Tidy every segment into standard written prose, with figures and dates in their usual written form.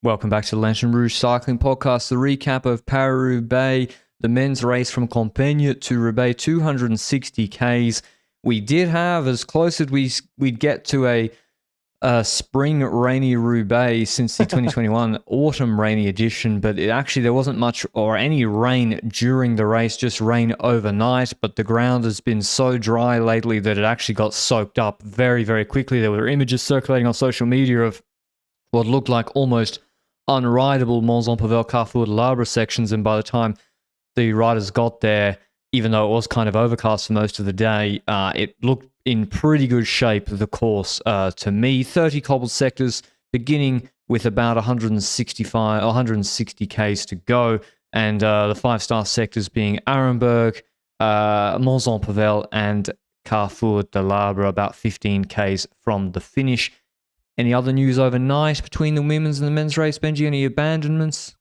Welcome back to the Lanterne Rouge Cycling Podcast, the recap of Paris-Roubaix, the men's race from Compiègne to Roubaix, 260 Ks. We did have as close as we'd get to a spring rainy Roubaix since the 2021 autumn rainy edition, but there wasn't much or any rain during the race, just rain overnight, but the ground has been so dry lately that it actually got soaked up very, very quickly. There were images circulating on social media of what looked like almost unrideable Mons-en-Pavel, Carrefour de l'Arbre sections, and by the time the riders got there, even though it was kind of overcast for most of the day, it looked in pretty good shape, the course, to me. 30 cobbled sectors, beginning with about 160 Ks to go, and the five-star sectors being Arenberg, Mons-en-Pavel, and Carrefour de l'Arbre, about 15 Ks from the finish. Any other news overnight between the women's and the men's race, Benji? Any abandonments?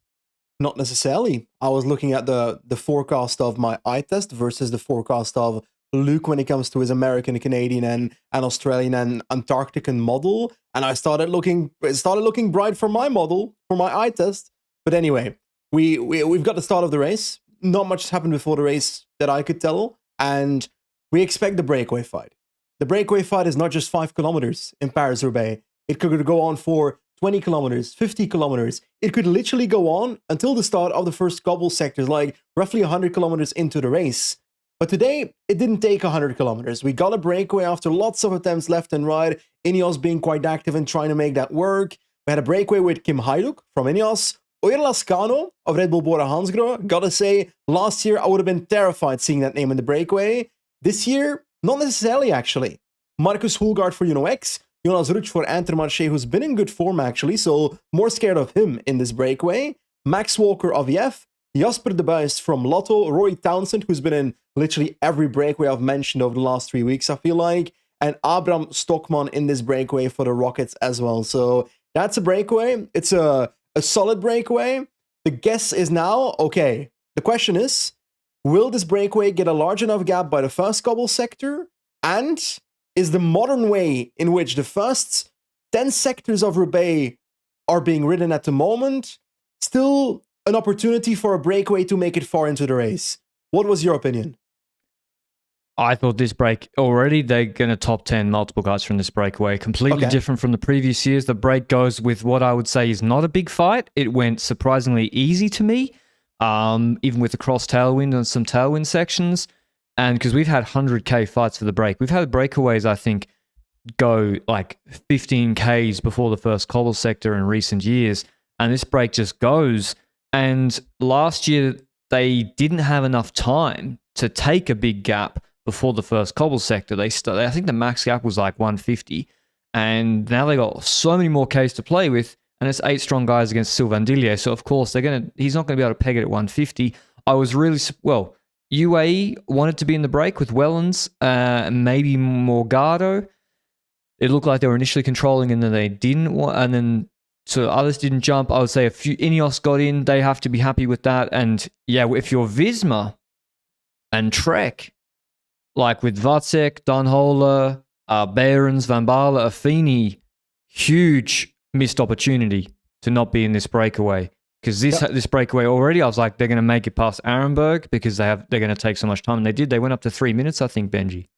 Not necessarily. I was looking at the forecast of my eye test versus the forecast of Luke when it comes to his American, Canadian, and Australian and Antarctican model, and it started looking bright for my model, for my eye test. But anyway, we've got the start of the race. Not much has happened before the race that I could tell, and we expect the breakaway fight. The breakaway fight is not just 5 kilometers in Paris-Roubaix. It could go on for 20 kilometers, 50 kilometers. It could literally go on until the start of the first cobble sectors, like roughly 100 kilometers into the race. But today, it didn't take 100 kilometers. We got a breakaway after lots of attempts left and right. Ineos being quite active and trying to make that work. We had a breakaway with Kim Hajduk from Ineos. Oyer Lascano of Red Bull Bora Hansgrohe. Gotta say, last year, I would have been terrified seeing that name in the breakaway. This year, not necessarily, actually. Marcus Hulgaard for UNOX. Jonas Ruch for Intermarché, who's been in good form, actually, so more scared of him in this breakaway. Max Walker of EF. Jasper de Buys from Lotto. Roy Townsend, who's been in literally every breakaway I've mentioned over the last 3 weeks, I feel like. And Abram Stockman in this breakaway for the Rockets as well. So that's a breakaway. It's a solid breakaway. The guess is now, okay, the question is, will this breakaway get a large enough gap by the first cobble sector? And is the modern way in which the first 10 sectors of Roubaix are being ridden at the moment still an opportunity for a breakaway to make it far into the race? What was your opinion? I thought this break, already they're going to top 10 multiple guys from this breakaway. Completely different from the previous years. The break goes with what I would say is not a big fight. It went surprisingly easy to me, even with the cross tailwind and some tailwind sections. And because we've had 100k fights for the break, we've had breakaways, I think, go like 15 Ks before the first cobble sector in recent years. And this break just goes. And last year, they didn't have enough time to take a big gap before the first cobble sector. I think the max gap was like 150. And now they got so many more Ks to play with. And it's 8 strong guys against Sylvain Dillier. So, of course, he's not going to be able to peg it at 150. I was really, UAE wanted to be in the break with Wellens, maybe Morgado. It looked like they were initially controlling and then they didn't and then so others didn't jump. I would say a few Ineos got in. They have to be happy with that. And yeah, if you're Visma and Trek, like with Vacek, Dunhola, Behrens, Van Baarle, Affini, huge missed opportunity to not be in this breakaway. Because this breakaway already, I was like, they're going to make it past Arenberg because they're going to take so much time. And they did. They went up to 3 minutes, I think, Benji.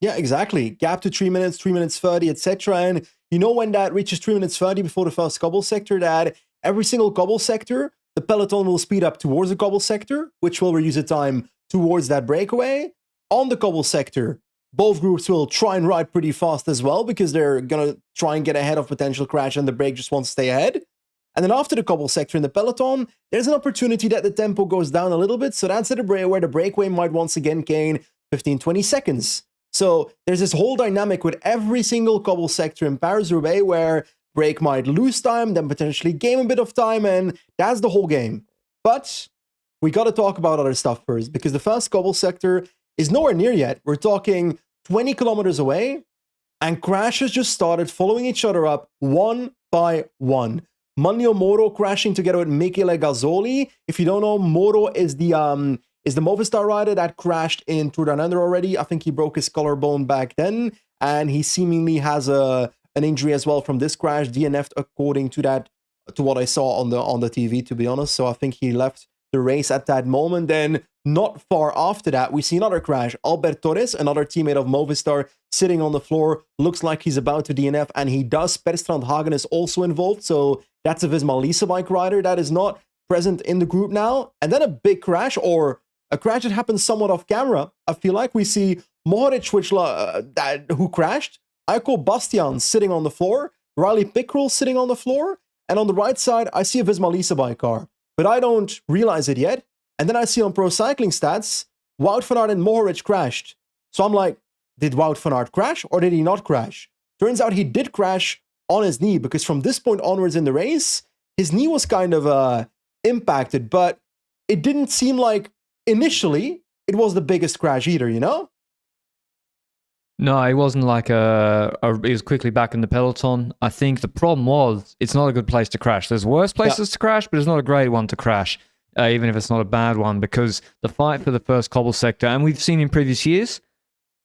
Yeah, exactly. Gap to 3 minutes, 3 minutes 30, etc. And you know when that reaches 3 minutes 30 before the first cobble sector, that every single cobble sector, the peloton will speed up towards the cobble sector, which will reduce the time towards that breakaway. On the cobble sector, both groups will try and ride pretty fast as well because they're going to try and get ahead of potential crash and the break just wants to stay ahead. And then after the cobble sector in the peloton, there's an opportunity that the tempo goes down a little bit. So that's where the breakaway might once again gain 15, 20 seconds. So there's this whole dynamic with every single cobble sector in Paris-Roubaix where break might lose time, then potentially gain a bit of time, and that's the whole game. But we got to talk about other stuff first because the first cobble sector is nowhere near yet. We're talking 20 kilometers away, and crashes just started following each other up one by one. Manlio Moro crashing together with Michele Gazzoli. If you don't know, Moro is the Movistar rider that crashed in Tour Down Under already. I think he broke his collarbone back then, and he seemingly has an injury as well from this crash, DNF'd according to that to what I saw on the TV, to be honest. So I think he left the race at that moment. Then not far after that, we see another crash. Albert Torres, another teammate of Movistar, sitting on the floor. Looks like he's about to DNF, and he does. Per Strandhagen is also involved. So that's a Visma Lease bike rider that is not present in the group now. And then a big crash, or a crash that happens somewhat off camera. I feel like we see Mohoric, who crashed. Aiko Bastian sitting on the floor. Riley Pickrell sitting on the floor. And on the right side, I see a Visma Lease bike car. But I don't realize it yet. And then I see on Pro Cycling Stats, Wout van Aert and Mohoric crashed. So I'm like, did Wout van Aert crash or did he not crash? Turns out he did crash on his knee, because from this point onwards in the race, his knee was kind of impacted, but it didn't seem like initially it was the biggest crash either, you know? No, it wasn't like he was quickly back in the peloton. I think the problem was it's not a good place to crash. There's worse places to crash, but it's not a great one to crash, even if it's not a bad one, because the fight for the first cobble sector, and we've seen in previous years,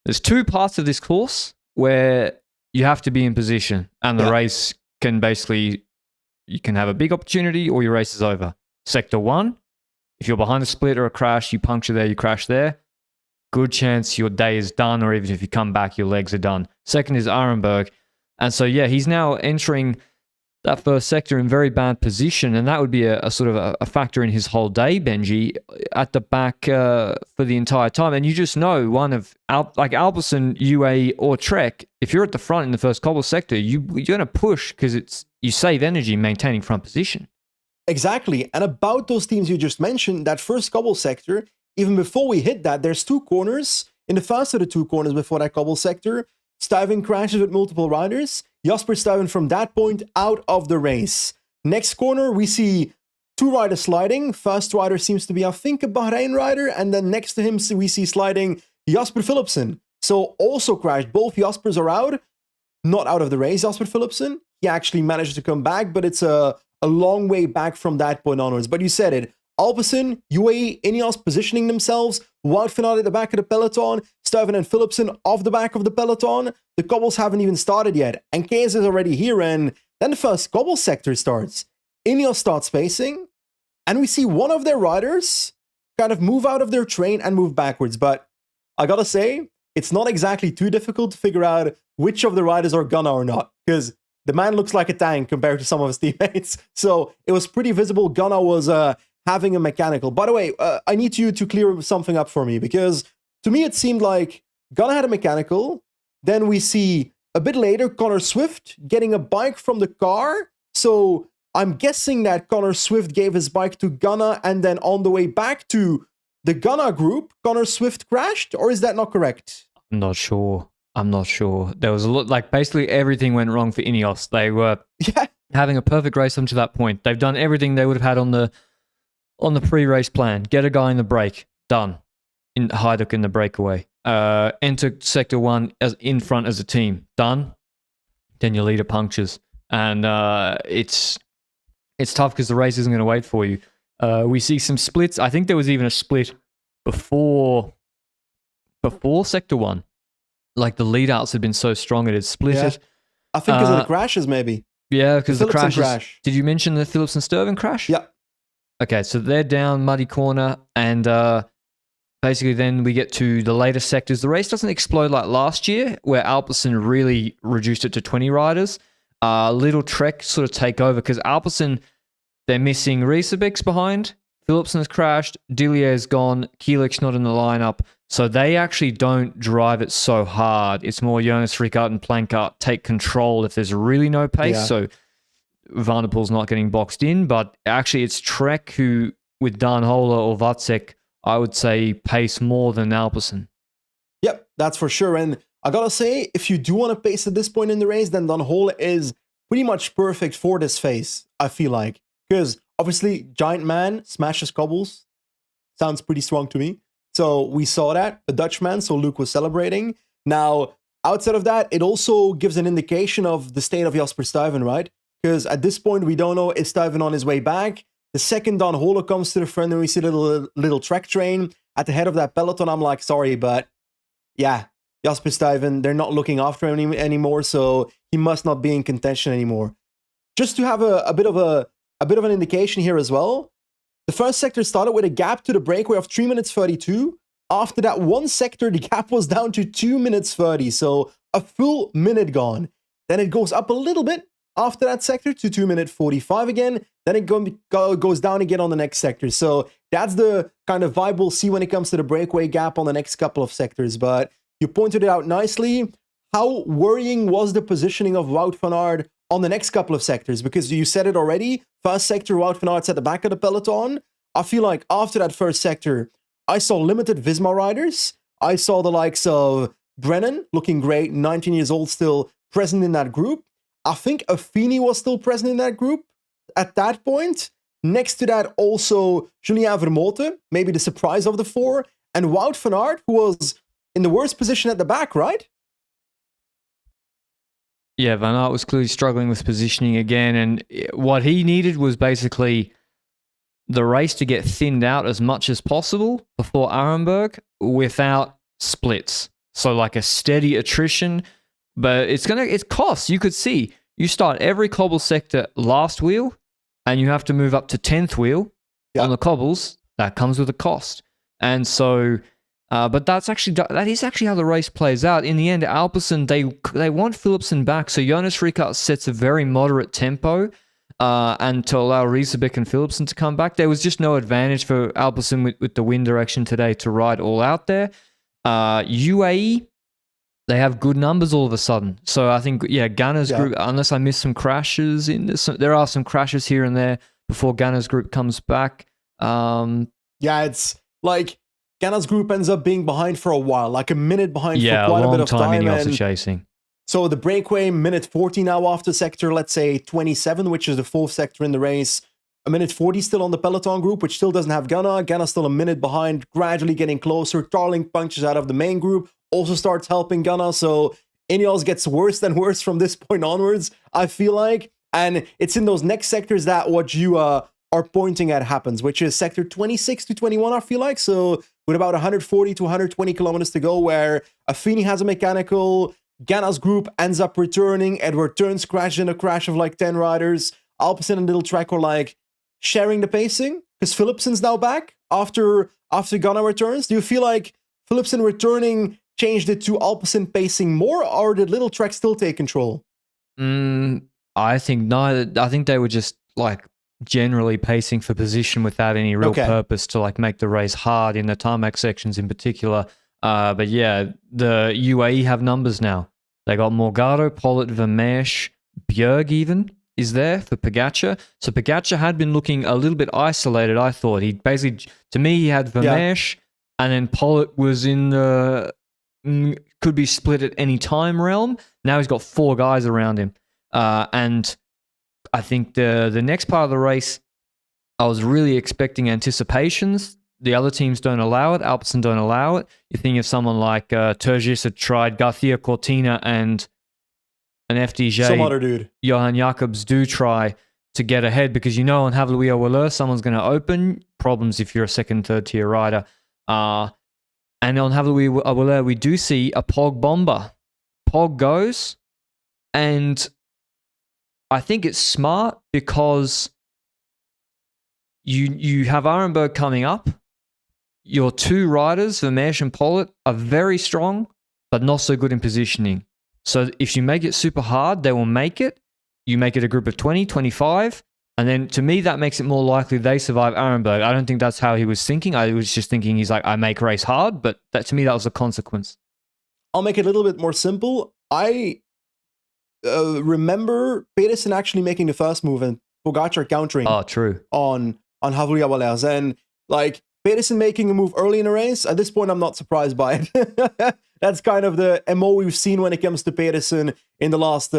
there's two parts of this course where you have to be in position, and the race can basically, you can have a big opportunity or your race is over. Sector 1, if you're behind a split or a crash, you puncture there, you crash there, good chance your day is done, or even if you come back, your legs are done. Second is Arenberg. And so, yeah, he's now entering that first sector in very bad position, and that would be a sort of a factor in his whole day, Benji, at the back for the entire time. And you just know one of, like Alpecin, UAE, or Trek, if you're at the front in the first cobble sector, you're going to push because you save energy maintaining front position. Exactly. And about those teams you just mentioned, that first cobble sector, even before we hit that, there's two corners. In the first of the two corners before that cobble sector, Stuyven crashes with multiple riders. Jasper Stuyven from that point out of the race. Next corner, we see two riders sliding. First rider seems to be, I think, a Bahrain rider. And then next to him, we see sliding Jasper Philipsen. So also crashed. Both Jaspers are out. Not out of the race, Jasper Philipsen. He actually managed to come back, but it's a long way back from that point onwards. But you said it. Alpecin, UAE, Ineos positioning themselves. Wout van Aert at the back of the peloton. Stuyven and Philipsen off the back of the peloton. The cobbles haven't even started yet. And Kees is already here. And then the first cobble sector starts. Ineos starts spacing. And we see one of their riders kind of move out of their train and move backwards. But I gotta say, it's not exactly too difficult to figure out which of the riders are Gunnar or not. Because the man looks like a tank compared to some of his teammates. So it was pretty visible Gunnar was having a mechanical. By the way, I need you to clear something up for me, because to me it seemed like Gunnar had a mechanical. Then we see a bit later Connor Swift getting a bike from the car. So I'm guessing that Connor Swift gave his bike to Gunnar, and then on the way back to the Gunnar group, Connor Swift crashed, or is that not correct? I'm not sure. There was a lot, like basically everything went wrong for Ineos. They were having a perfect race up to that point. They've done everything they would have had on the pre-race plan. Get a guy in the break, done. In Hajduk in the breakaway. Enter sector 1 as in front as a team, done. Then your leader punctures, and it's tough because the race isn't going to wait for you. We see some splits. I think there was even a split before sector 1. Like the lead outs had been so strong it had split it. I think because of the crashes, maybe. Yeah, because the Philipsen crashes. crash. Did you mention the Phillips and Stuyven crash? Yeah. Okay, so they're down muddy corner, and basically then we get to the later sectors. The race doesn't explode like last year, where Alpecin really reduced it to 20 riders. Little Trek sort of take over, because Alpecin, they're missing Riesebeck's behind. Philipsen has crashed. Dillier's gone. Kielik's not in the lineup. So they actually don't drive it so hard. It's more Jonas Rickard and Plankart take control if there's really no pace. Yeah. So Van der Poel's not getting boxed in, but actually it's Trek who, with Dan Holer or Vacek, I would say pace more than Alpecin. Yep, that's for sure. And I gotta say, if you do want to pace at this point in the race, then Dan Holer is pretty much perfect for this phase, I feel like. Because obviously, giant man smashes cobbles. Sounds pretty strong to me. So we saw that, a Dutchman, so Luke was celebrating. Now, outside of that, it also gives an indication of the state of Jasper Stuyven, right? Because at this point, we don't know, is Stuyven on his way back? The second Dan Holer comes to the front, and we see a little track train at the head of that peloton. I'm like, sorry, but yeah, Jasper Stuyven, they're not looking after him anymore, so he must not be in contention anymore. Just to have a bit of a a bit of an indication here as well. The first sector started with a gap to the breakaway of 3 minutes 32. After that one sector, the gap was down to 2 minutes 30. So a full minute gone. Then it goes up a little bit after that sector to 2 minutes 45 again. Then it goes down again on the next sector. So that's the kind of vibe we'll see when it comes to the breakaway gap on the next couple of sectors. But you pointed it out nicely. How worrying was the positioning of Wout van Aert on the next couple of sectors? Because you said it already. First sector, Wout van Aert's at the back of the peloton. I feel like after that first sector, I saw limited Visma riders. I saw the likes of Brennan looking great, 19 years old, still present in that group. I think Affini was still present in that group at that point. Next to that, also Julien Vermote, maybe the surprise of the four, and Wout van Aert, who was in the worst position at the back, right? Yeah, Van Aert was clearly struggling with positioning again, and what he needed was basically the race to get thinned out as much as possible before Arenberg without splits. So like a steady attrition, but it costs. You could see you start every cobble sector last wheel, and you have to move up to 10th wheel on the cobbles. That comes with a cost, and so. But that is actually how the race plays out. In the end, Alpecin, they want Philipsen back, so Jonas Ricard sets a very moderate tempo and to allow Riesebeck and Philipsen to come back. There was just no advantage for Alpecin with the wind direction today to ride all out there. UAE, they have good numbers all of a sudden. So I think, Gunner's group, unless I missed some crashes, there are some crashes here and there before Gunner's group comes back. It's like... Ganna's group ends up being behind for a while, like a minute behind for quite a bit of time. And chasing. So the breakaway, minute 40 now after sector, let's say 27, which is the fourth sector in the race. A minute 40 still on the peloton group, which still doesn't have Ganna. Ganna's still a minute behind, gradually getting closer. Tarling punches out of the main group, also starts helping Ganna. So Ineos gets worse and worse from this point onwards, I feel like. And it's in those next sectors that what you are pointing at happens, which is sector 26 to 21, I feel like. So with about 140 to 120 kilometers to go, where Affini has a mechanical, Ganna's group ends up returning, Edward Turns crashed in a crash of like 10 riders, Alpecin and Little Trek were like sharing the pacing, because Philipsen's now back after Ganna returns. Do you feel like Philipsen returning changed it to Alpecin pacing more, or did Little Trek still take control? I think neither. I think they were just like generally pacing for position without any real purpose to like make the race hard in the tarmac sections in particular. But yeah, the UAE have numbers now. They got Morgado, Pollitt, Vermeersch, Bjerg even is there for Pogacar. So Pogacar had been looking a little bit isolated, I thought. He basically, to me, he had Vermeersch and then Pollitt was in the could be split at any time realm. Now he's got four guys around him. And I think the next part of the race, I was really expecting anticipations. The other teams don't allow it. Alpecin don't allow it. You think of someone like Turgis had tried, Garcia Cortina and an FDJ. Some other dude. Johan Jacobs do try to get ahead because you know on Haveluy-Walleur, someone's going to open. Problems if you're a second, third tier rider. And on Haveluy-Walleur, we do see a Pog bomber. Pog goes and... I think it's smart because you have Arenberg coming up. Your two riders, Vermeersch and Pollitt, are very strong, but not so good in positioning. So if you make it super hard, they will make it. You make it a group of 20, 25, and then to me, that makes it more likely they survive Arenberg. I don't think that's how he was thinking. I was just thinking he's like, I make race hard, but to me, that was a consequence. I'll make it a little bit more simple. I remember Pedersen actually making the first move and Pogacar countering. Oh, true. On Haveluy-Walleur. And like Pedersen making a move early in the race, at this point, I'm not surprised by it. That's kind of the MO we've seen when it comes to Pedersen in the last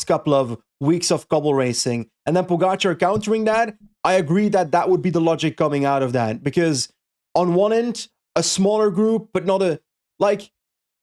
couple of weeks of cobble racing. And then Pogacar countering that, I agree that would be the logic coming out of that. Because on one end, a smaller group, but not a... Like,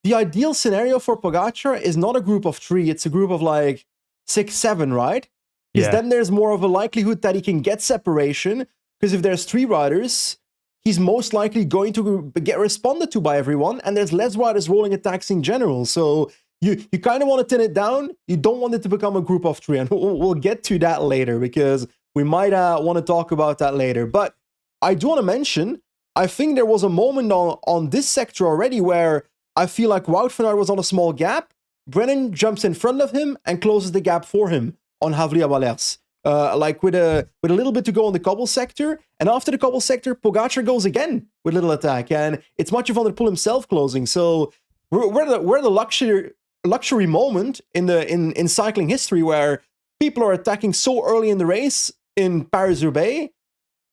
the ideal scenario for Pogacar is not a group of three, it's a group of like 6, 7, right? Because then there's more of a likelihood that he can get separation. Because if there's 3 riders, he's most likely going to get responded to by everyone, and there's less riders rolling attacks in general. So you kind of want to thin it down. You don't want it to become a group of 3, and we'll get to that later, because We might want to talk about that later. But I do want to mention, I think there was a moment on this sector already where I feel like Wout van Aert was on a small gap. Brennan jumps in front of him and closes the gap for him on Havlia-Wallers. Like with a little bit to go on the cobble sector. And after the cobble sector, Pogacar goes again with little attack. And it's Mathieu van der Poel himself closing. So we're the luxury moment in cycling history where people are attacking so early in the race in Paris-Roubaix.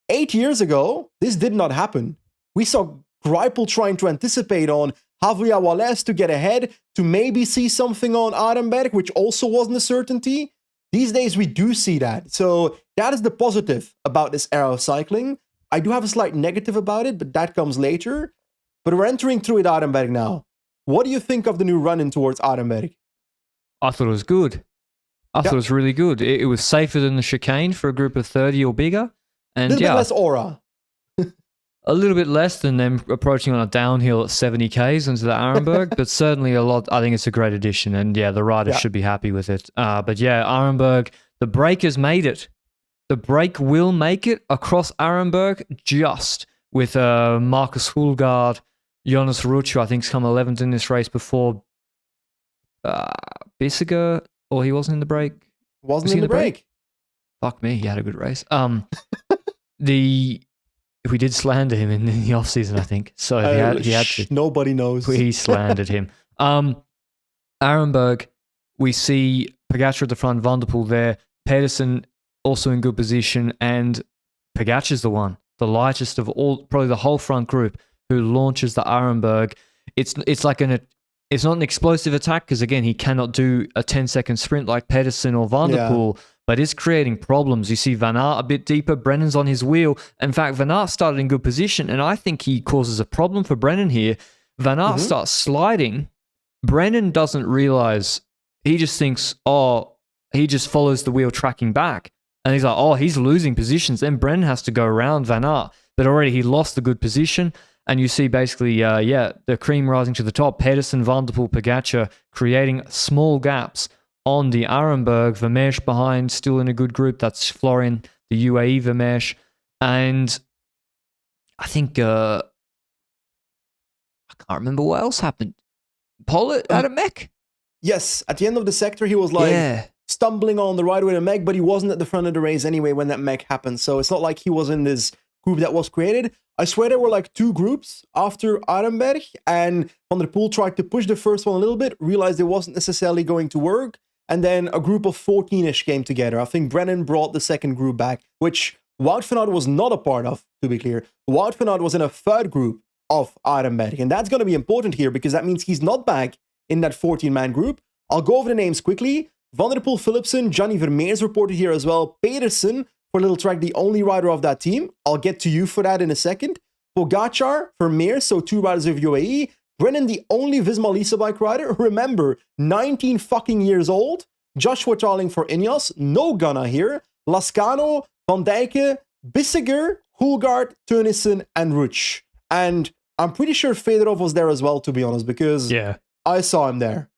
8 years ago, this did not happen. We saw Greipel trying to anticipate on Havlia-Wallers to get ahead, to maybe see something on Arenberg, which also wasn't a certainty. These days, we do see that. So that is the positive about this era of cycling. I do have a slight negative about it, but that comes later. But we're entering through at Arenberg now. What do you think of the new run-in towards Arenberg? I thought it was good. I thought it was really good. It was safer than the chicane for a group of 30 or bigger. And a little bit less aura. A little bit less than them approaching on a downhill at 70 Ks into the Arenberg, but certainly a lot. I think it's a great addition, and the riders should be happy with it. But Arenberg, the break has made it. The break will make it across Arenberg, just with Marcus Hulgaard, Jonas Ruch, who I think's come 11th in this race before Bissiger, or he wasn't in the break. Wasn't in the break. Fuck me, he had a good race. We did slander him in the off-season, I think. So he had to. Nobody knows. We slandered him. Arenberg, we see Pogacar at the front, Van der Poel there, Pedersen also in good position, and Pogacar's the one, the lightest of all, probably the whole front group, who launches the Arenberg. It's like it's not an explosive attack because, again, he cannot do a 10-second sprint like Pedersen or Van der Poel, but it's creating problems. You see Van Aert a bit deeper, Brennan's on his wheel. In fact, Van Aert started in good position, and I think he causes a problem for Brennan here. Van Aert starts sliding. Brennan doesn't realize, he just thinks, he just follows the wheel tracking back. And he's like, he's losing positions. Then Brennan has to go around Van Aert, but already he lost the good position. And you see basically, the cream rising to the top. Pedersen, Van der Poel, Pogacar creating small gaps on the Arenberg. Vermeersch behind, still in a good group. That's Florian, the UAE Vermeersch. And I think, I can't remember what else happened. Pollitt had a mech? Yes, at the end of the sector, he was stumbling on the right with a mech, but he wasn't at the front of the race anyway when that mech happened. So it's not like he was in this group that was created. I swear there were like two groups after Arenberg, and Van der Poel tried to push the first one a little bit, realized it wasn't necessarily going to work, and then a group of 14-ish came together. I think Brennan brought the second group back, which Wout van Aert was not a part of, to be clear. Wout van Aert was in a third group of Arenberg, and that's going to be important here because that means he's not back in that 14-man group. I'll go over the names quickly. Van der Poel, Philipsen, Gianni Vermeers reported here as well. Pedersen, for Little Track, the only rider of that team. I'll get to you for that in a second. Pogacar, Vermeers, so two riders of UAE. Brennan, the only Visma Lease bike rider. Remember, 19 fucking years old. Joshua Tarling for Ineos. No Ghana here. Lascano, Van Dijken, Bissiger, Hulgaard, Teunissen, and Ruch. And I'm pretty sure Fedorov was there as well, to be honest, because I saw him there.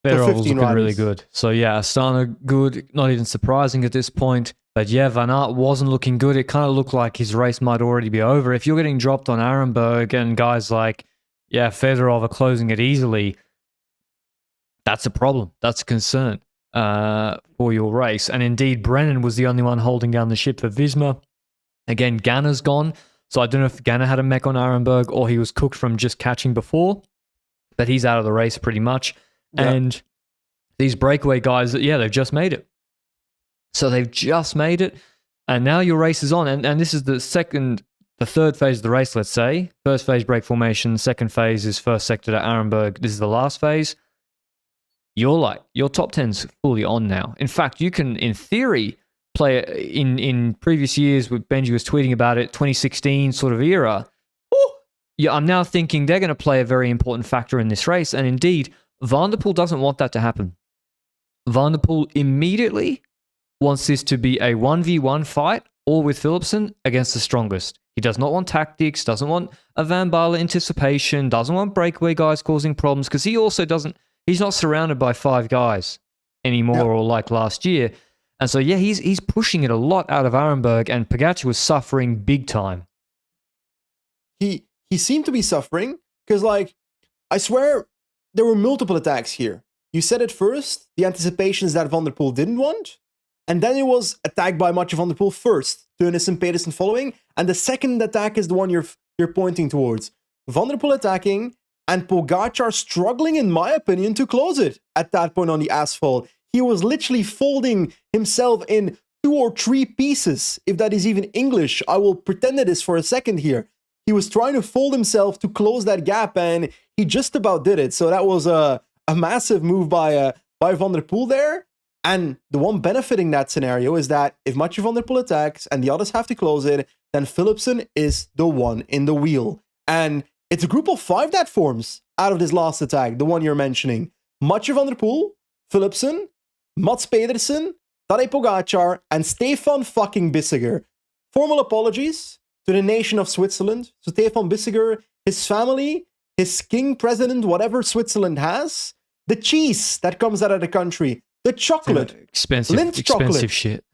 Fedorov was looking really good. So Astana good, not even surprising at this point. But Van Aert wasn't looking good. It kind of looked like his race might already be over. If you're getting dropped on Arenberg and guys like, Fedorov are closing it easily, that's a problem. That's a concern for your race. And indeed, Brennan was the only one holding down the ship for Visma. Again, Ganna's gone. So I don't know if Ganna had a mech on Arenberg or he was cooked from just catching before. But he's out of the race pretty much. Yeah. And these breakaway guys, they've just made it. So they've just made it, and now your race is on. And this is the third phase of the race, let's say. First phase, break formation. Second phase is first sector to Arenberg. This is the last phase. Your top 10's fully on now. In fact, you can, in theory, play in previous years, with Benji was tweeting about it, 2016 sort of era. I'm now thinking they're going to play a very important factor in this race. And indeed, Van der Poel doesn't want that to happen. Van der Poel immediately wants this to be a 1v1 fight, all with Philipsen against the strongest. He does not want tactics, doesn't want a Van Baarle anticipation, doesn't want breakaway guys causing problems, because he also he's not surrounded by 5 guys anymore or like last year. And so, yeah, he's pushing it a lot out of Arenberg, and Pogacar was suffering big time. He seemed to be suffering because, like, I swear there were multiple attacks here. You said it first, the anticipations that Van der Poel didn't want, and then it was attacked by Mathieu Van der Poel first, Teunis and Pedersen following, and the second attack is the one you're pointing towards. Van der Poel attacking, and Pogacar struggling, in my opinion, to close it at that point on the asphalt. He was literally folding himself in 2 or 3 pieces. If that is even English, I will pretend it is for a second here. He was trying to fold himself to close that gap, and he just about did it. So that was a massive move by Van der Poel there. And the one benefiting that scenario is that if Mathieu Van der Poel attacks and the others have to close it, then Philipsen is the one in the wheel. And it's a group of 5 that forms out of this last attack, the one you're mentioning. Mathieu Van der Poel, Philipsen, Mats Pedersen, Tadej Pogacar, and Stefan fucking Bissiger. Formal apologies to the nation of Switzerland. So Stefan Bissiger, his family, his king, president, whatever Switzerland has, the cheese that comes out of the country, the chocolate, expensive chocolate. Shit.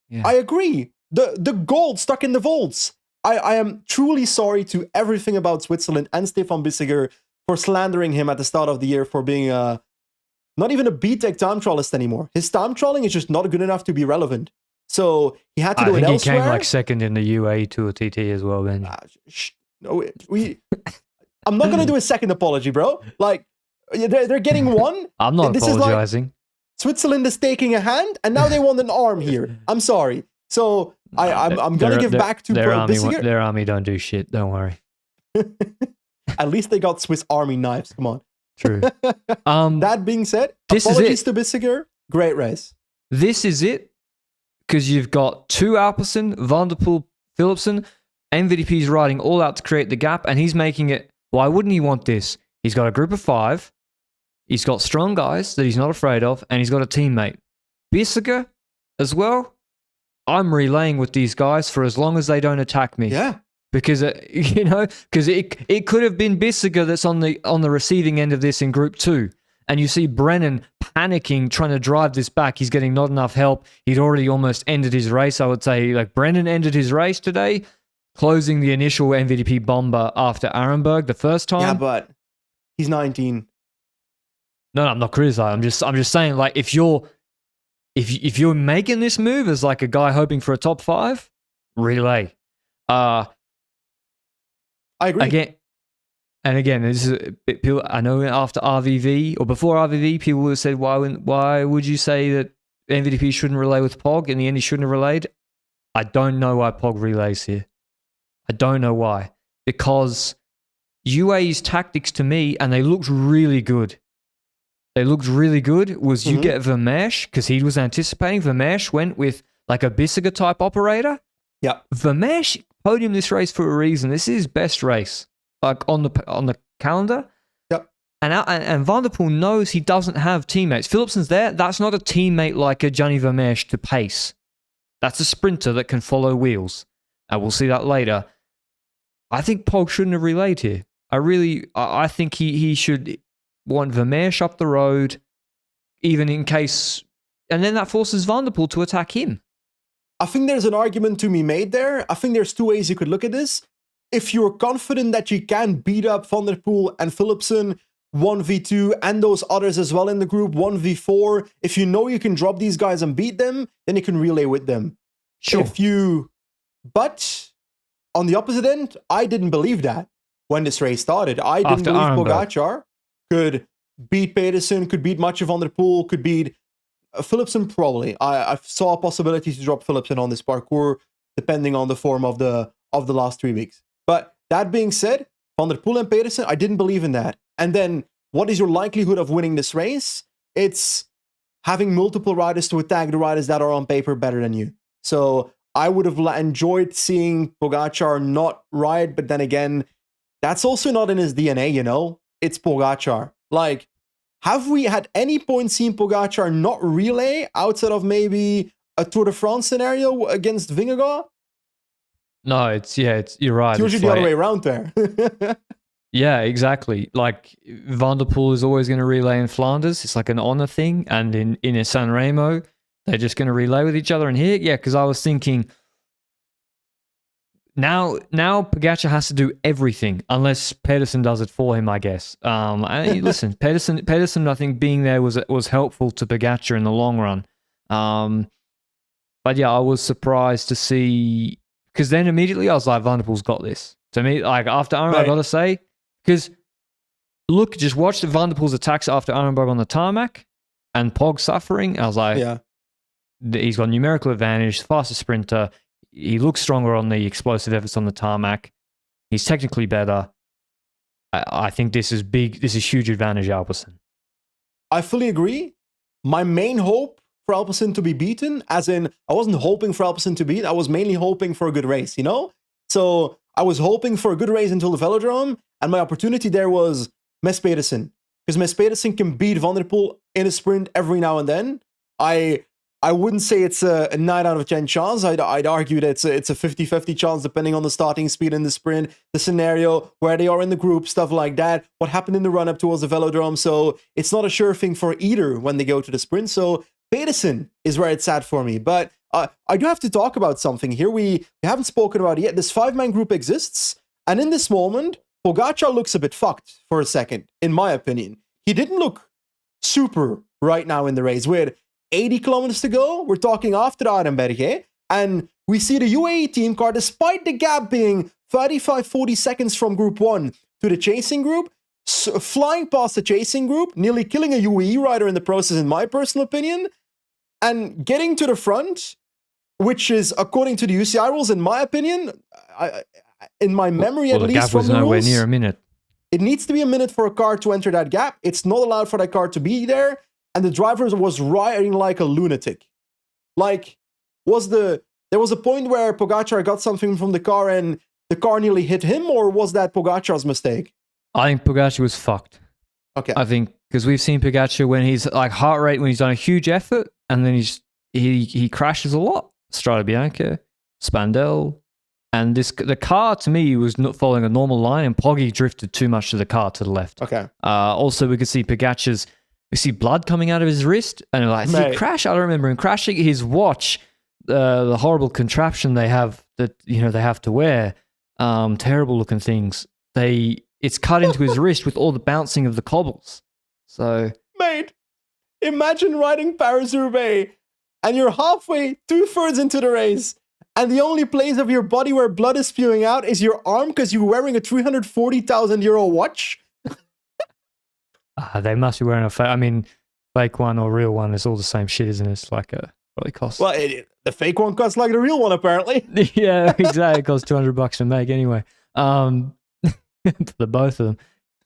Yeah. I agree. The gold stuck in the vaults. I am truly sorry to everything about Switzerland and Stefan Bissiger for slandering him at the start of the year for being not even a BTEC time trialist anymore. His time trialing is just not good enough to be relevant. So he had to do it elsewhere. I think he came like second in the UAE Tour TT as well, Ben. No, I'm not going to do a second apology, bro. Like, they're getting one. I'm not apologizing. Like, Switzerland is taking a hand, and now they want an arm here. I'm sorry. So I'm going to give back to Bissiger. Their army don't do shit. Don't worry. At least they got Swiss Army knives. Come on. True. That being said, apologies to Bissiger. Great race. This is it. Because you've got 2 Alpecin, Van der Poel, Philipsen, MVDP's riding all out to create the gap, and he's making it. Why wouldn't he want this? He's got a group of 5. He's got strong guys that he's not afraid of, and he's got a teammate. Bissiger as well. I'm relaying with these guys for as long as they don't attack me. Yeah. Because it could have been Bissiger that's on the receiving end of this in Group 2. And you see Brennan panicking, trying to drive this back. He's getting not enough help. He'd already almost ended his race. I would say, like, Brennan ended his race today, closing the initial MVDP bomber after Arenberg the first time. Yeah, but he's 19. No, I'm not criticizing. I'm just saying, like, if you're making this move as like a guy hoping for a top 5, relay. I agree. Again, this is a bit, people, I know after RVV or before RVV, people would have said, why would you say that MVDP shouldn't relay with Pog? In the end, he shouldn't have relayed. I don't know why Pog relays here. I don't know why. Because UAE's tactics to me, and they looked really good. Was you get Vermeersch, because he was anticipating. Vermeersch went with like a Bissiger type operator. Yeah. Vermeersch podiumed this race for a reason. This is his best race. Like on the calendar. Yep. And Van der Poel knows he doesn't have teammates. Philipsen's there. That's not a teammate like a Gianni Vermeersch to pace. That's a sprinter that can follow wheels. And we'll see that later. I think Pog shouldn't have relayed here. I think he should want Vermeersch up the road, even in case, and then that forces Van der Poel to attack him. I think there's an argument to be made there. I think there's 2 ways you could look at this. If you're confident that you can beat up Van der Poel and Philipsen 1v2 and those others as well in the group 1v4, if you know you can drop these guys and beat them, then you can relay with them. Sure. But on the opposite end, I didn't believe that when this race started. I didn't believe Pogacar could beat Pedersen, could beat Mathieu Van der Poel, could beat Philipsen probably. I saw a possibility to drop Philipsen on this parkour, depending on the form of the last 3 weeks. But that being said, Van der Poel and Pedersen, I didn't believe in that. And then, what is your likelihood of winning this race? It's having multiple riders to attack the riders that are on paper better than you. So I would have enjoyed seeing Pogacar not ride, but then again, that's also not in his DNA, you know? It's Pogacar. Like, have we at any point seen Pogacar not relay outside of maybe a Tour de France scenario against Vingegaard? No, you're right. It's usually the other way around there. Yeah, exactly. Like, Van der Poel is always going to relay in Flanders. It's like an honor thing. And in San Remo, They're just going to relay with each other and hit? Yeah, because I was thinking now Pogacar has to do everything unless Pedersen does it for him, I guess. And listen, Pedersen, I think being there was helpful to Pogacar in the long run. But yeah, I was surprised to see, because then immediately I was like, Van der Poel's got this. To me, like after Arenberg, I got to say, because look, just watch the Van der Poel's attacks after Arenberg on the tarmac and Pog suffering. I was like, he's got numerical advantage, faster sprinter. He looks stronger on the explosive efforts on the tarmac. He's technically better. I think this is big. This is huge advantage, Alpecin. I fully agree. My main hope for Alpecin to be beaten, as in, I wasn't hoping for Alpecin to beat. I was mainly hoping for a good race, you know? So I was hoping for a good race until the Velodrome, and my opportunity there was Mess Pedersen. Because Mess Pedersen can beat Van der Poel in a sprint every now and then. I wouldn't say it's a 9 out of 10 chance. I'd argue that it's a 50-50 chance depending on the starting speed in the sprint, the scenario, where they are in the group, stuff like that, what happened in the run-up towards the Velodrome. So it's not a sure thing for either when they go to the sprint. So Pedersen is where it's at for me. But I do have to talk about something here. We haven't spoken about it yet. This 5-man group exists. And in this moment, Pogacar looks a bit fucked for a second, in my opinion. He didn't look super right now in the race. With 80 kilometers to go, we're talking after Arenberg, and we see the UAE team car, despite the gap being 35-40 seconds from group 1 to the chasing group, flying past the chasing group, nearly killing a UAE rider in the process, in my personal opinion, and getting to the front, which is, according to the UCI rules, in my opinion, in my memory at least, the gap was nowhere near a minute. It needs to be a minute for a car to enter that gap. It's not allowed for that car to be there. And the driver was riding like a lunatic. Like, there was a point where Pogacar got something from the car and the car nearly hit him, or was that Pogacar's mistake? I think Pogacar was fucked. Okay. I think, because we've seen Pogacar when he's like heart rate, when he's done a huge effort, and then he crashes a lot. Strada Bianca, Spandel, and the car to me was not following a normal line, and Poggy drifted too much to the car to the left. Okay. Also, we could see we see blood coming out of his wrist, and like, did he crash? I don't remember him crashing. His watch, the horrible contraption they have that they have to wear, terrible looking things. It's cut into his wrist with all the bouncing of the cobbles. So, mate, imagine riding Paris-Roubaix, and you're halfway, 2/3 into the race, and the only place of your body where blood is spewing out is your arm because you're wearing a 340,000 euro watch. They must be wearing a fake one or real one. It's all the same shit, isn't it? It's like what it costs. Well, the fake one costs like the real one, apparently. Yeah, exactly. It costs $200 to make anyway. For the both of them,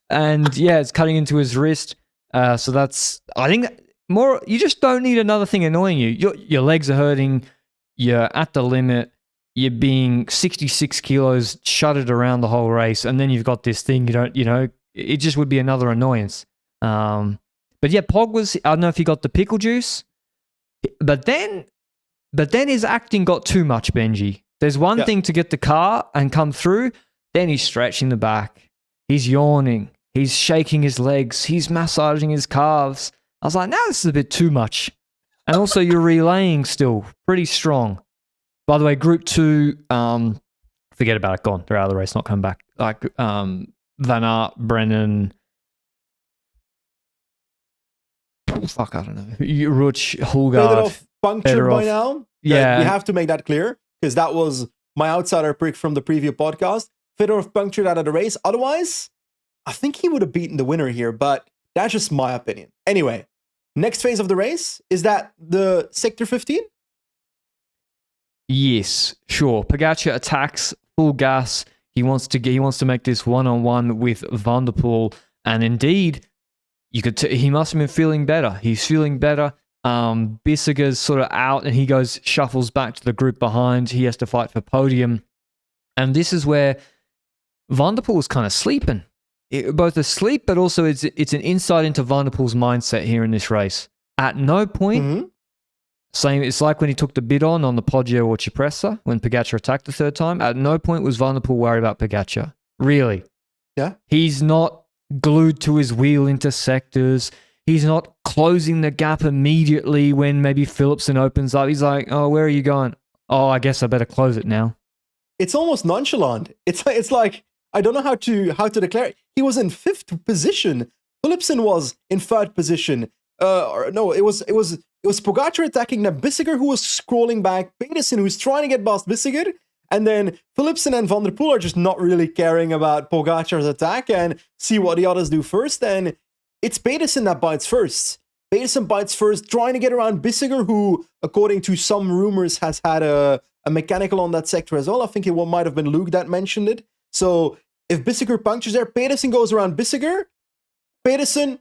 and yeah, it's cutting into his wrist. So that's, I think, more. You just don't need another thing annoying you. Your legs are hurting. You're at the limit. You're being 66 kilos shuttered around the whole race, and then you've got this thing. It just would be another annoyance. But yeah, Pog was, I don't know if he got the pickle juice, but then his acting got too much, Benji. There's one thing to get the car and come through, then he's stretching the back, he's yawning, he's shaking his legs, he's massaging his calves. I was like, now this is a bit too much. And also you're relaying still pretty strong. By the way, group 2, forget about it, gone. They're out of the race, not coming back. Like Van Aert, Brennan, I don't know. Ruch, Hulgaard, punctured by now. Yeah. We have to make that clear, because that was my outsider pick from the preview podcast. Fedorov punctured out of the race. Otherwise, I think he would have beaten the winner here, but that's just my opinion. Anyway, next phase of the race, is that the Sector 15? Yes, sure. Pogacar attacks full gas. He wants to make this one-on-one with Van der Poel, and indeed, he must have been feeling better. He's feeling better. Bissegger's sort of out, and he shuffles back to the group behind. He has to fight for podium, and this is where Van der Poel is kind of sleeping. Both asleep, but also it's an insight into Van der Poel's mindset here in this race. At no point, it's like when he took the bid on the Poggio or Cipressa when Pogacar attacked the third time. At no point was Van der Poel worried about Pogacar. Really. Yeah. He's not glued to his wheel into sectors. He's not closing the gap immediately when maybe Philipsen opens up. He's like, oh, where are you going? Oh, I guess I better close it now. It's almost nonchalant. It's like, I don't know how to declare it. He was in 5th position. Philipsen was in 3rd position. It was Pogacar attacking Bissiger, who was scrolling back, Pedersen, who's trying to get past Bissiger, and then Philipsen and Van der Poel are just not really caring about Pogacar's attack and see what the others do first. And it's Pedersen that bites first. Pedersen bites first, trying to get around Bissiger, who, according to some rumors, has had a mechanical on that sector as well. I think it might have been Luke that mentioned it. So if Bissiger punctures there, Pedersen goes around Bissiger, Pedersen,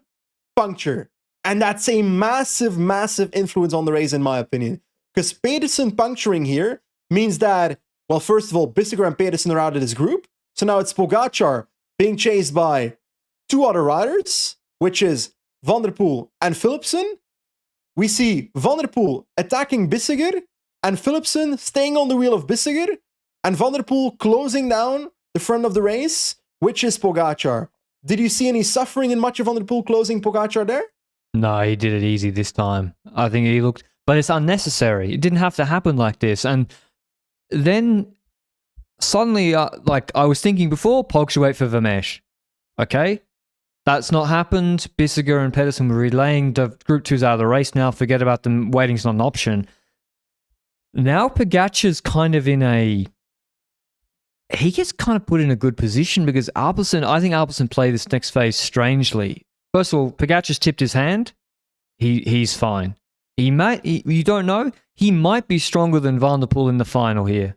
puncture. And that's a massive, massive influence on the race, in my opinion. Because Pedersen puncturing here means that, well, first of all, Bissiger and Pedersen are out of this group. So now it's Pogacar being chased by 2 other riders, which is Van der Poel and Philipsen. We see Van der Poel attacking Bissiger and Philipsen staying on the wheel of Bissiger and Van der Poel closing down the front of the race, which is Pogacar. Did you see any suffering in Mathieu Van der Poel closing Pogacar there? No, he did it easy this time. I think he looked... But it's unnecessary. It didn't have to happen like this. And then suddenly, like I was thinking before, Pog should wait for Vermeersch. Okay? That's not happened. Bissiger and Pedersen were relaying. The Group 2's out of the race now. Forget about them. Waiting's not an option. Now Pogacar's kind of in a... He gets kind of put in a good position because I think Alpecin played this next phase strangely. First of all, Pogacar's tipped his hand. He's fine. You don't know. He might be stronger than Van der Poel in the final here.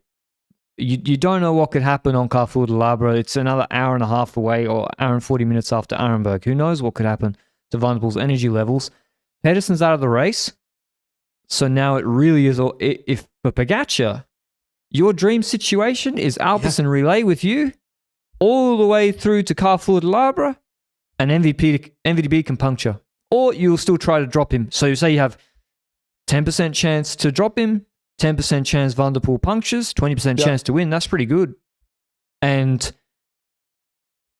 You don't know what could happen on Carrefour de l'Arbre. It's another hour and a half away, or hour and 40 minutes after Arenberg. Who knows what could happen to Van der Poel's energy levels? Pedersen's out of the race. So now it really is... If for Pogacar, your dream situation is Alpecin relay with you all the way through to Carrefour de l'Arbre, and MVDB can puncture. Or you'll still try to drop him. So you say you have 10% chance to drop him, 10% chance Van der Poel punctures, 20% chance to win. That's pretty good. And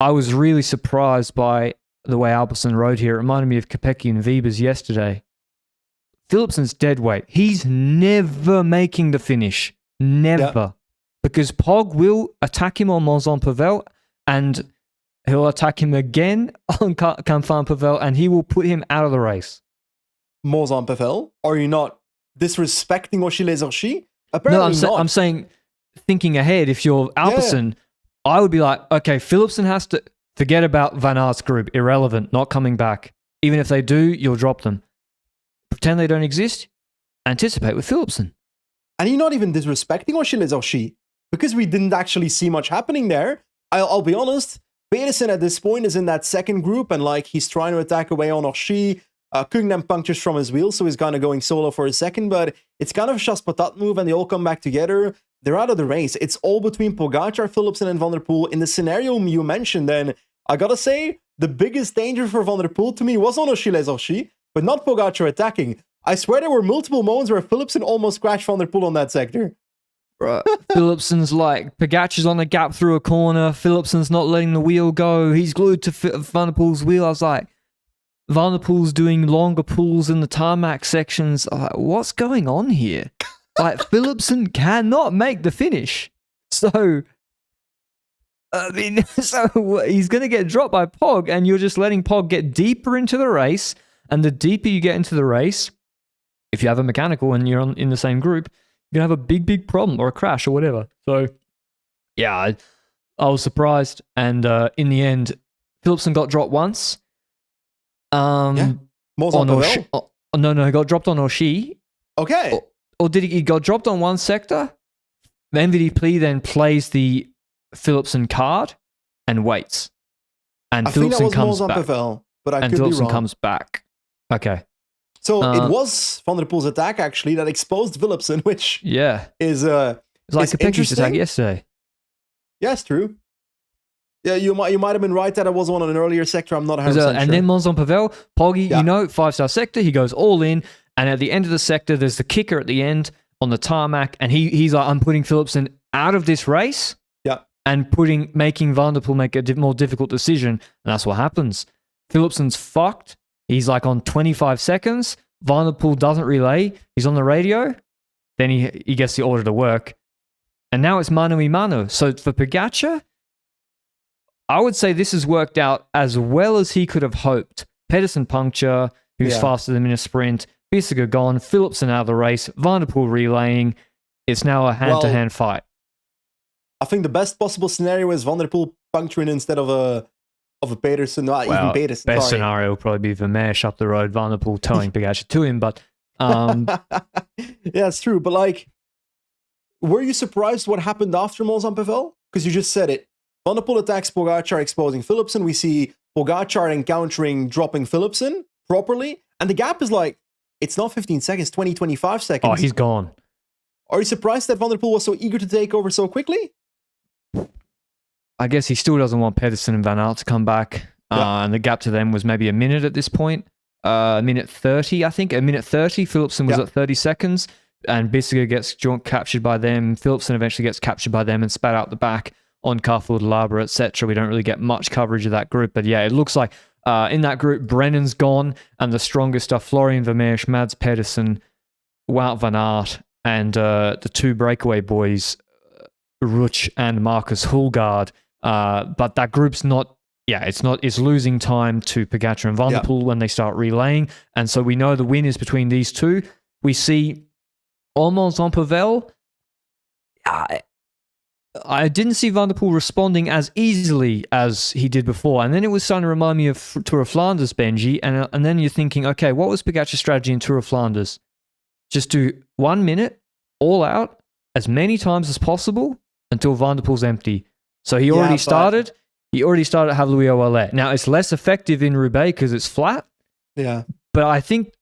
I was really surprised by the way Alpecin rode here. It reminded me of Kopecky and Wiebes yesterday. Philipsen's dead weight. He's never making the finish. Never. Yeah. Because Pog will attack him on Mons-en-Pavel, and he'll attack him again on Camfin-Pavel, and he will put him out of the race. Mons-en-Pavel? Are you not disrespecting Auchy-les-Orchies? Apparently not. I'm saying, thinking ahead, if you're Alpecin, I would be like, okay, Philipsen has to forget about Van Aert's group. Irrelevant, not coming back. Even if they do, you'll drop them. Pretend they don't exist. Anticipate with Philipsen. And you're not even disrespecting Auchy-les-Orchies, because we didn't actually see much happening there. I'll be honest, Pedersen at this point is in that second group, and like he's trying to attack away on Orchies. Kugnem punctures from his wheel, so he's kind of going solo for a second, but it's kind of a chasse patate move, and they all come back together. They're out of the race. It's all between Pogacar, Philipsen, and Van der Poel. In the scenario you mentioned, then, I gotta say, the biggest danger for Van der Poel to me was on Auchy-les-Orchies, but not Pogacar attacking. I swear there were multiple moments where Philipsen almost crashed Van der Poel on that sector. Right. Philipsen's like, Pogacar's on a gap through a corner. Philipsen's not letting the wheel go. He's glued to Van der Poel's wheel. I was like, Van der Poel's doing longer pulls in the tarmac sections. I'm like, what's going on here? Like, Philipsen cannot make the finish. So, I mean, he's going to get dropped by Pog, and you're just letting Pog get deeper into the race. And the deeper you get into the race, if you have a mechanical and you're in the same group, you're going to have a big, big problem or a crash or whatever. So, yeah, I was surprised. And in the end, Philipsen got dropped once. No, he got dropped on Orchies. Okay. Or did he got dropped on one sector? The MVDP then plays the Philipsen card and waits. And Philipsen comes back. But I could be wrong. Comes back. Okay. So it was Van der Poel's attack actually that exposed Philipsen, which is it's like Kopecky's attack yesterday. Yes, true. Yeah, you might have been right that it was on an earlier sector. I'm not 100% sure. And then Mons-en-Pavel, Poggy, 5-star sector. He goes all in, and at the end of the sector, there's the kicker at the end on the tarmac, and he's like, I'm putting Philipsen out of this race, and making Van der Poel make a more difficult decision, and that's what happens. Philipsen's fucked. He's like on 25 seconds. Van der Poel doesn't relay. He's on the radio. Then he gets the order to work. And now it's mano a mano. So for Pogacar, I would say this has worked out as well as he could have hoped. Pedersen puncture, who's faster than him in a sprint. Bissegger gone. Philipsen out of the race. Van der Poel relaying. It's now a hand-to-hand fight. I think the best possible scenario is Van der Poel puncturing instead of a Pedersen. Even Pedersen. Best scenario will probably be Vermeersch up the road, Van der Poel towing Pogacar to him. But yeah, it's true. But like, were you surprised what happened after Mons-en-Pavel? Because you just said it. Van der Poel attacks Pogacar, exposing Philipsen. We see Pogacar encountering, dropping Philipsen properly. And the gap is like, it's not 15 seconds, 20, 25 seconds. Oh, he's gone. Are you surprised that Van der Poel was so eager to take over so quickly? I guess he still doesn't want Pedersen and Van Aert to come back. And the gap to them was maybe a minute at this point. A minute 30, I think. A minute 30. Philipsen was at 30 seconds. And Bissegger gets captured by them. Philipsen eventually gets captured by them and spat out the back on Carrefour de l'Arbre, etc. We don't really get much coverage of that group. But yeah, it looks like in that group, Brennan's gone. And the strongest are Florian Vermeersch, Mads Pedersen, Wout van Aert, and the two breakaway boys, Ruch and Marcus Hulgaard. But that group's it's losing time to Pogacar and Van der Poel when they start relaying. And so we know the win is between these two. We see Mons-en-Pavel, I didn't see Van der Poel responding as easily as he did before. And then it was starting to remind me of Tour of Flanders, Benji. And then you're thinking, okay, what was Pogacar's strategy in Tour of Flanders? Just do 1 minute, all out, as many times as possible until Van der Poel's empty. So he already started at Haveluy-Oalet. Now, it's less effective in Roubaix because it's flat. Yeah. But I think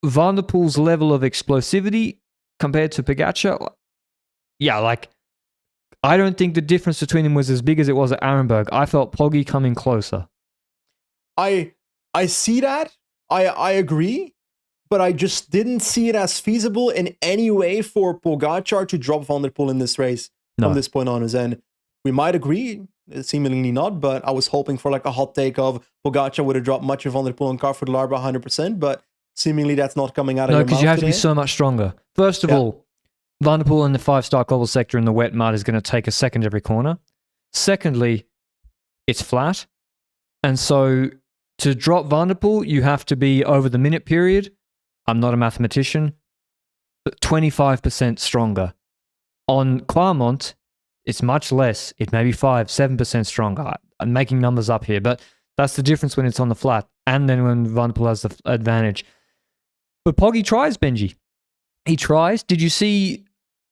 Van der Poel's level of explosivity compared to Pogacar, I don't think the difference between them was as big as it was at Arenberg. I felt Poggy coming closer. I see that. I agree. But I just didn't see it as feasible in any way for Pogacar to drop Van der Poel in this race from this point on. And we might agree, seemingly not, but I was hoping for like a hot take of Pogacar would have dropped much of Van der Poel and Carrefour de l'Arbre 100%, but seemingly that's not coming out of your mouth. No, because you have to be so much stronger. First of all, Van der Poel in the 5-star cobble sector in the wet mud is going to take a second every corner. Secondly, it's flat. And so to drop Van der Poel, you have to be over the minute period. I'm not a mathematician, but 25% stronger. On Claremont, it's much less. It may be 5-7% stronger. I'm making numbers up here, but that's the difference when it's on the flat and then when Van der Poel has the advantage. But Poggy tries, Benji. He tries. Did you see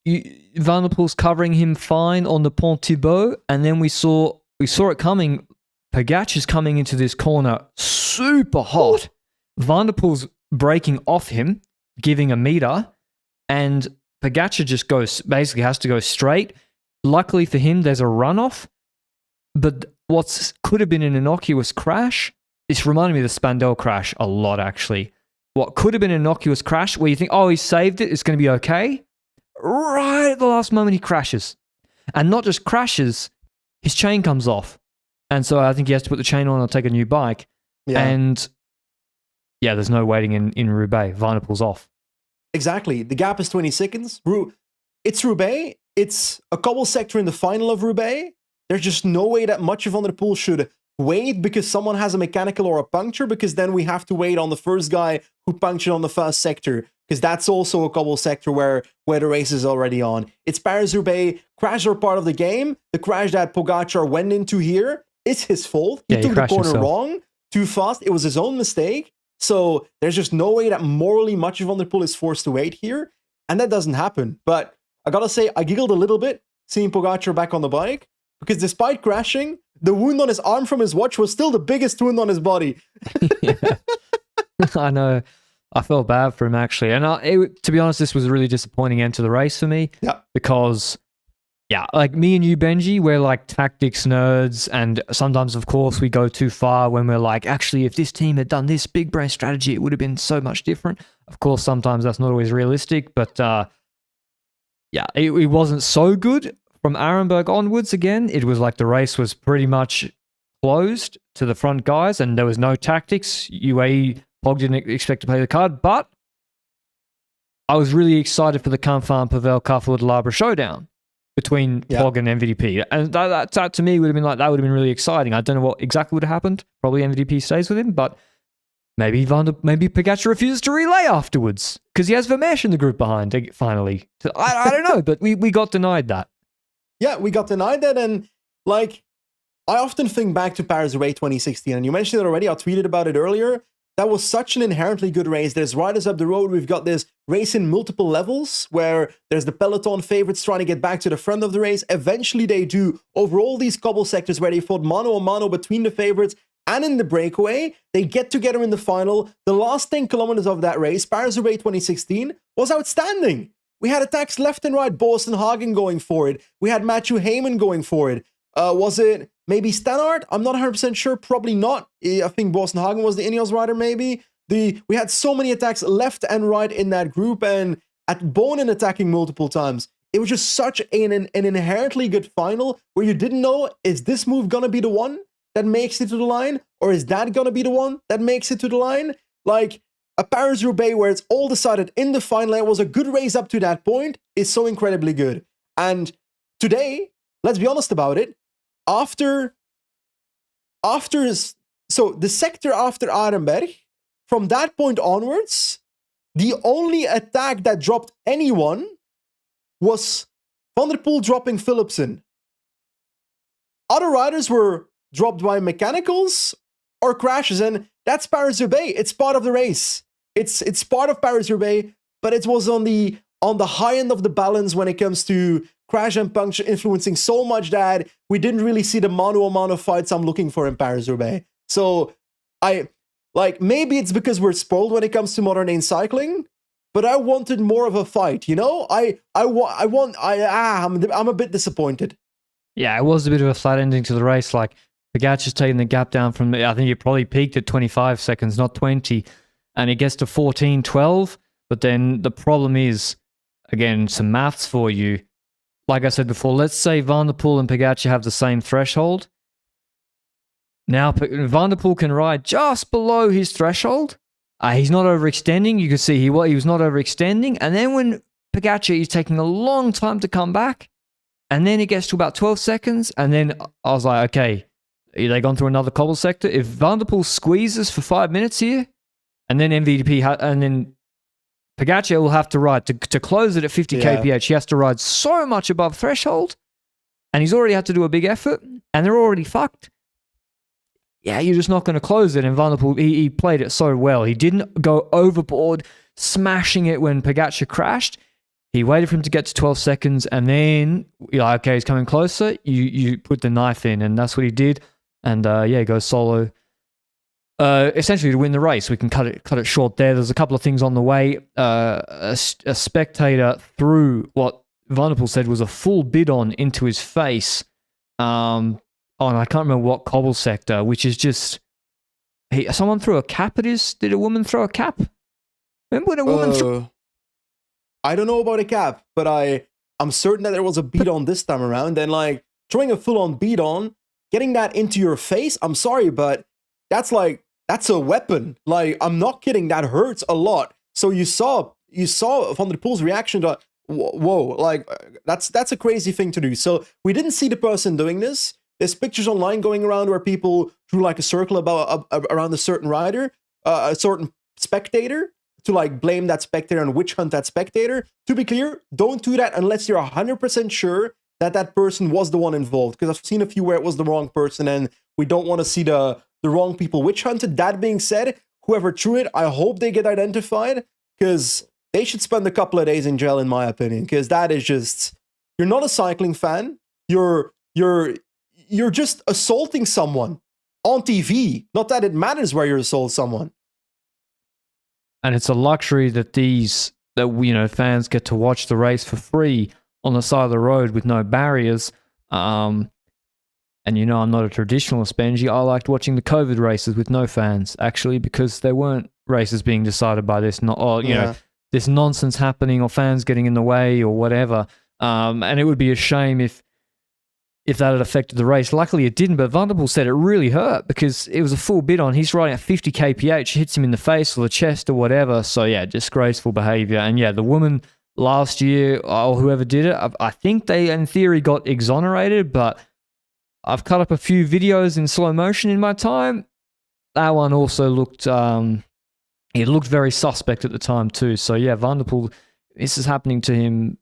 Van der Poel's covering him fine on the Pont Thibault? And then we saw it coming. Pogacar's coming into this corner super hot. Van der Poel's breaking off him, giving a meter, and Pogacar just basically has to go straight. Luckily for him, there's a runoff, but what could have been an innocuous crash, this reminded me of the Spandau crash a lot, actually. What could have been an innocuous crash where you think, oh, he saved it, it's going to be okay. Right at the last moment, he crashes. And not just crashes, his chain comes off. And so I think he has to put the chain on or take a new bike. Yeah. And yeah, there's no waiting in Roubaix. Van der Poel's off. Exactly. The gap is 20 seconds. It's Roubaix. It's a cobble sector in the final of Roubaix. There's just no way that much of Van der Poel should wait because someone has a mechanical or a puncture, because then we have to wait on the first guy who punctured on the first sector, because that's also a cobble sector where the race is already on. It's Paris-Roubaix. Crashes are part of the game. The crash that Pogacar went into here is his fault. He took the corner wrong, too fast. It was his own mistake. So there's just no way that morally much of Van der Poel is forced to wait here. And that doesn't happen. But I gotta say, I giggled a little bit seeing Pogacar back on the bike, because despite crashing, the wound on his arm from his watch was still the biggest wound on his body. I know. I felt bad for him, actually. And to be honest, this was a really disappointing end to the race for me. Yeah. Because, like me and you, Benji, we're like tactics nerds. And sometimes, of course, we go too far when we're like, actually, if this team had done this big brain strategy, it would have been so much different. Of course, sometimes that's not always realistic. But it wasn't so good from Arenberg onwards again. It was like the race was pretty much closed to the front guys and there was no tactics. UAE, Pog didn't expect to play the card, but I was really excited for the Canfin Pavel Carrefour de Labre showdown between Pog and MVDP. And that to me would have been like, that would have been really exciting. I don't know what exactly would have happened. Probably MVDP stays with him, but maybe Pogacar refuses to relay afterwards because he has Vermeersch in the group behind, finally. I don't know, but we got denied that. Yeah, we got denied that. And like, I often think back to Paris-Roubaix 2016, and you mentioned it already. I tweeted about it earlier. That was such an inherently good race. There's riders up the road. We've got this race in multiple levels where there's the peloton favorites trying to get back to the front of the race. Eventually they do over all these cobble sectors where they fought mano a mano between the favorites and in the breakaway. They get together in the final. The last 10 kilometers of that race, Paris-Roubaix 2016, was outstanding. We had attacks left and right. Boston Hagen going for it. We had Matthew Heyman going for it. Was it maybe Stannard? I'm not 100% sure. Probably not. I think Boston Hagen was the Ineos rider, maybe. We had so many attacks left and right in that group, and at Bonin attacking multiple times. It was just such an inherently good final where you didn't know, is this move going to be the one that makes it to the line? Or is that going to be the one that makes it to the line? Like, a Paris-Roubaix where it's all decided in the final, it was a good race up to that point, is so incredibly good. And today, let's be honest about it, after the sector after Arenberg, from that point onwards, the only attack that dropped anyone was Van der Poel dropping Philipsen. Other riders were dropped by mechanicals or crashes, and that's Paris-Roubaix. It's part of the race. It's part of Paris-Roubaix, but it was on the high end of the balance when it comes to crash and puncture influencing so much that we didn't really see the mano-a-mano fights I'm looking for in Paris-Roubaix. So maybe it's because we're spoiled when it comes to modern day cycling, but I wanted more of a fight, you know? I'm a bit disappointed. Yeah, it was a bit of a flat ending to the race. Like, Pogacar's taking the gap down from, I think it probably peaked at 25 seconds, not 20, and it gets to 14, 12, but then the problem is, again, some maths for you. Like I said before, let's say Van der Poel and Pogacar have the same threshold. Now, Van der Poel can ride just below his threshold. He's not overextending. You can see he was not overextending. And then when Pogacar is taking a long time to come back, and then it gets to about 12 seconds, and then I was like, okay, they gone through another cobble sector. If Van der Poel squeezes for 5 minutes here, and then and then Pogacar will have to ride to close it at 50 kph. He has to ride so much above threshold, and he's already had to do a big effort, and they're already fucked. Yeah, you're just not going to close it. And Van der Poel, he played it so well. He didn't go overboard, smashing it when Pogacar crashed. He waited for him to get to 12 seconds, and then you're like, okay, he's coming closer. You put the knife in, and that's what he did. And he goes solo. Essentially to win the race. We can cut it short there. There's a couple of things on the way. A spectator threw what Van der Poel said was a full bidon into his face. And I can't remember what cobble sector, which is just... someone threw a cap at his... Did a woman throw a cap? Remember when a woman I don't know about a cap, but I'm certain that there was a bidon this time around, and like, throwing a full-on bidon, getting that into your face, I'm sorry, but that's a weapon. Like, I'm not kidding, that hurts a lot. So you saw Van der Poel's reaction to, whoa, like, that's a crazy thing to do. So we didn't see the person doing this. There's pictures online going around where people drew like a circle around a certain rider, a certain spectator, to like blame that spectator and witch hunt that spectator. To be clear, don't do that unless you're 100% sure that person was the one involved, because I've seen a few where it was the wrong person, and we don't want to see the wrong people witch hunted. That being said, whoever threw it, I hope they get identified, because they should spend a couple of days in jail, in my opinion, because that is just... You're not a cycling fan. You're just assaulting someone on TV. Not that it matters where you assault someone. And it's a luxury that fans get to watch the race for free on the side of the road with no barriers. And I'm not a traditionalist, Benji. I liked watching the COVID races with no fans, actually, because there weren't races being decided by this, this nonsense happening or fans getting in the way or whatever. And it would be a shame if if that had affected the race. Luckily, it didn't, but Van der Poel said it really hurt because it was a full bid on. He's riding at 50 kph, hits him in the face or the chest or whatever. So, yeah, disgraceful behavior. And, yeah, the woman last year, or whoever did it, I think they, in theory, got exonerated, but I've cut up a few videos in slow motion in my time. That one also looked, it looked very suspect at the time too. So, yeah, Van der Poel, this is happening to him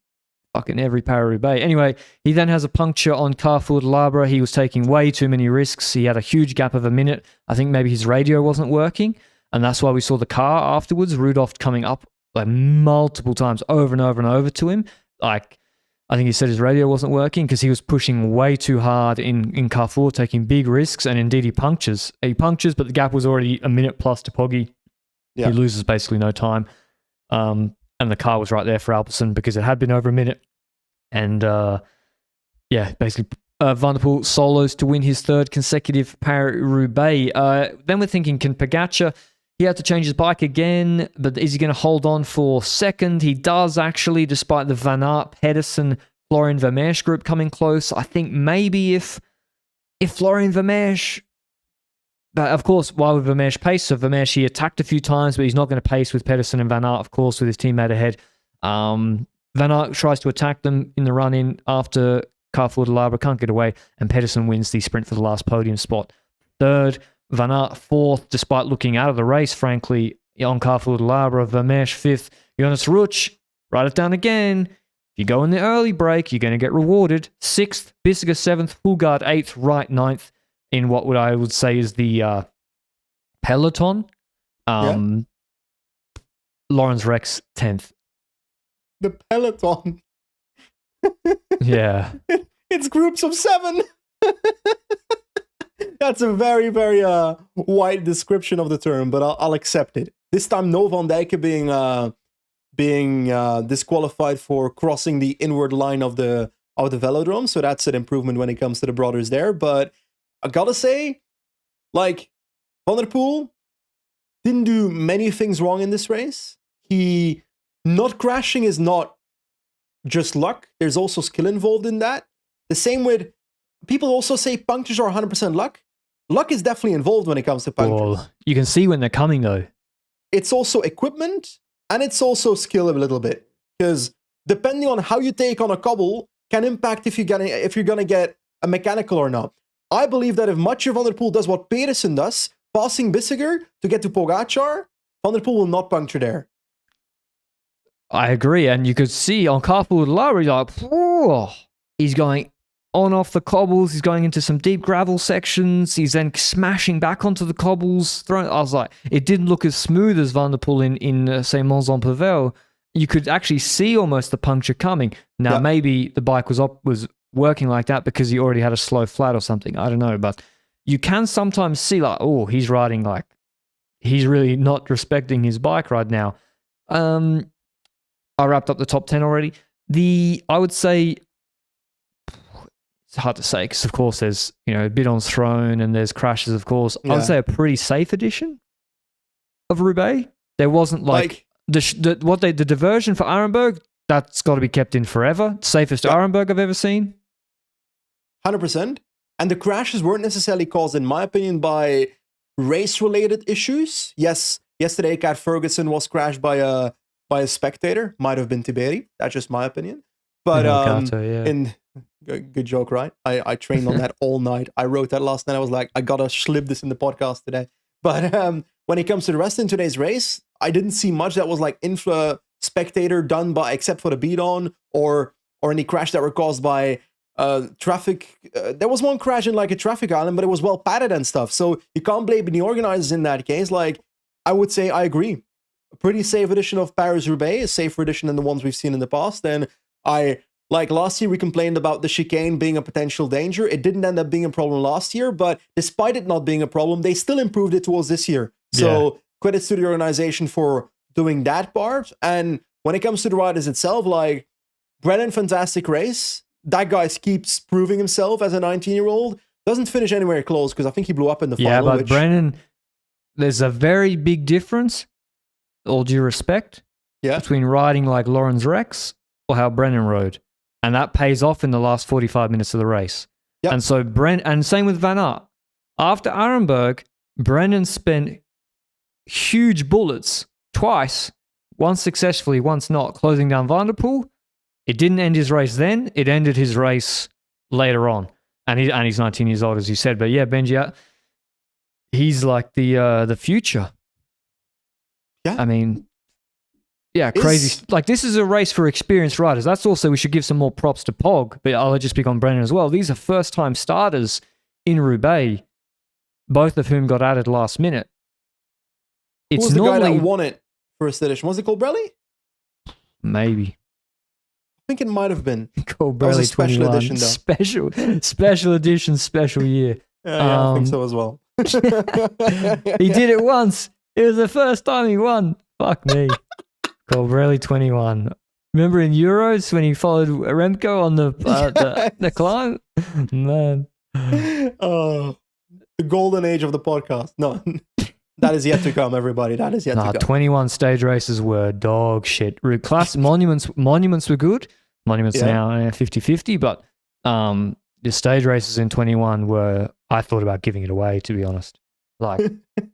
fucking every Paris-Roubaix. Anyway, he then has a puncture on Carrefour de l'Arbre. He was taking way too many risks. He had a huge gap of a minute. I think maybe his radio wasn't working, and that's why we saw the car afterwards. Rudolph coming up like multiple times over and over and over to him. Like, I think he said his radio wasn't working because he was pushing way too hard in Carrefour, taking big risks, and indeed he punctures. He punctures, but the gap was already a minute plus to Poggy. Yeah. He loses basically no time. And the car was right there for Alpecin because it had been over a minute. And yeah, basically Van der Poel solos to win his third consecutive Paris-Roubaix. Then we're thinking, can Pogacar, he had to change his bike again, but is he going to hold on for second? He does actually, despite the Van Aert, Pedersen, Florian Vermeersch group coming close. I think maybe if Florian Vermeersch, but of course, why would Vermeersch pace? So Vermeersch, he attacked a few times, but he's not going to pace with Pedersen and Van Aert, of course, with his teammate ahead. Van Aert tries to attack them in the run-in after Carrefour de l'Arbre, can't get away, and Pedersen wins the sprint for the last podium spot. Third, Van Aert fourth, despite looking out of the race, frankly, on Carrefour de l'Arbre. Vermeersch fifth. Jonas Ruch, write it down again. If you go in the early break, you're going to get rewarded. Sixth, Bissiger seventh, Hulgaard eighth, Wright ninth, in what I would say is the peloton. Lawrence Rex 10th. The peloton. Yeah. It's groups of 7. That's a very, very wide description of the term, but I'll accept it. This time, no Van Dijk being disqualified for crossing the inward line of the velodrome, so that's an improvement when it comes to the brothers there. But I gotta say, like, Van der Poel didn't do many things wrong in this race. He not crashing is not just luck. There's also skill involved in that. The same with, people also say punctures are 100% luck. Luck is definitely involved when it comes to punctures. Well, you can see when they're coming though. It's also equipment and it's also skill a little bit, because depending on how you take on a cobble can impact if you're gonna get a mechanical or not. I believe that if Mathieu Van der Poel does what Pedersen does, passing Bissiger to get to Pogacar, Van der Poel will not puncture there. I agree, and you could see on Carrefour de l'Arbre, like, oh, he's going on off the cobbles, he's going into some deep gravel sections, he's then smashing back onto the cobbles. I was like, it didn't look as smooth as Van der Poel in say, Mons-en-Pavel. You could actually see almost the puncture coming. Now, maybe the bike was working like that because he already had a slow flat or something. I don't know, but you can sometimes see like, oh, he's riding like, he's really not respecting his bike right now. I wrapped up the top 10 already. I would say, it's hard to say because of course there's, bidons thrown and there's crashes, of course. I would say a pretty safe edition of Roubaix. There wasn't like the diversion for Arenberg, that's got to be kept in forever. Safest Arenberg I've ever seen. 100%. And the crashes weren't necessarily caused, in my opinion, by race-related issues. Yes, yesterday Cat Ferguson was crashed by a spectator. Might have been Tiberi. That's just my opinion. But good joke, right? I trained on that all night. I wrote that last night. I was like, I gotta slip this in the podcast today. But when it comes to the rest in today's race, I didn't see much that was like spectator done by, except for the beat-on or any crash that were caused by traffic. There was one crash in like a traffic island, but it was well padded and stuff. So you can't blame the organizers in that case. Like, I would say I agree. A pretty safe edition of Paris-Roubaix, a safer edition than the ones we've seen in the past. And last year we complained about the chicane being a potential danger. It didn't end up being a problem last year, but despite it not being a problem, they still improved it towards this year. So credits to the organization for doing that part. And when it comes to the riders itself, like, Brennan, fantastic race. That guy keeps proving himself as a 19-year-old. Doesn't finish anywhere close because I think he blew up in the final. Yeah, but Brennan, there's a very big difference, all due respect, between riding like Lawrence Rex or how Brennan rode. And that pays off in the last 45 minutes of the race. Yep. And so and same with Van Aert. After Arenberg, Brennan spent huge bullets twice, once successfully, once not, closing down Van der Poel. It didn't end his race then. It ended his race later on. And he's 19 years old, as you said. But yeah, Benji, he's like the future. Yeah. I mean, yeah, crazy. Like, this is a race for experienced riders. That's also, we should give some more props to Pog, but I'll just pick on Brennan as well. These are first-time starters in Roubaix, both of whom got added last minute. Who was the guy that won it first edition? Was it Colbrelli? Maybe. I think it might have been. Colbrelli special edition, though. Special edition, special year. Yeah, I think so as well. He did it once. It was the first time he won. Fuck me. Colbrelli 21. Remember in Euros when he followed Remco on the climb? Man. Oh, the golden age of the podcast. No, that is yet to come, everybody. That is yet to come. 21 stage races were dog shit. Class monuments were good. Monuments now 50-50, but the stage races in 21 were, I thought about giving it away, to be honest. Like,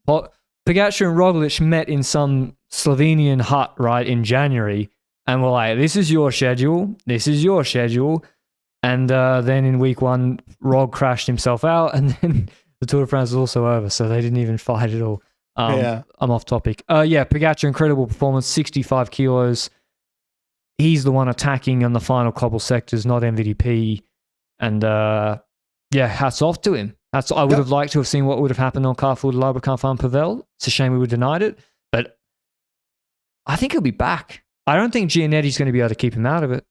Pogacar and Roglic met in some Slovenian hut, right, in January, and were like, this is your schedule. And then in week one, Rog crashed himself out, and then the Tour de France was also over, so they didn't even fight at all. I'm off topic. Pogacar, incredible performance, 65 kilos. He's the one attacking on the final cobble sectors, not MVDP. And hats off to him. I would have liked to have seen what would have happened on Carrefour de l'Arbre Carfin Pavel. It's a shame we were denied it, but I think he'll be back. I don't think Gianetti's going to be able to keep him out of it.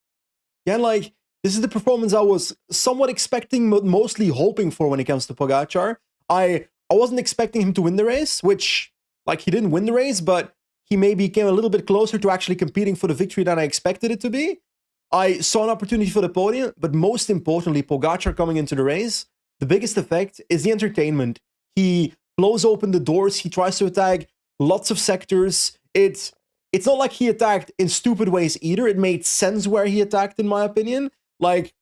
Yeah, like, this is the performance I was somewhat expecting, but mostly hoping for when it comes to Pogacar. I wasn't expecting him to win the race, which, like, he didn't win the race, but he maybe came a little bit closer to actually competing for the victory than I expected it to be. I saw an opportunity for the podium, but most importantly, Pogacar coming into the race, the biggest effect is the entertainment. He blows open the doors. He tries to attack lots of sectors. It's not like he attacked in stupid ways either. It made sense where he attacked, in my opinion. Like,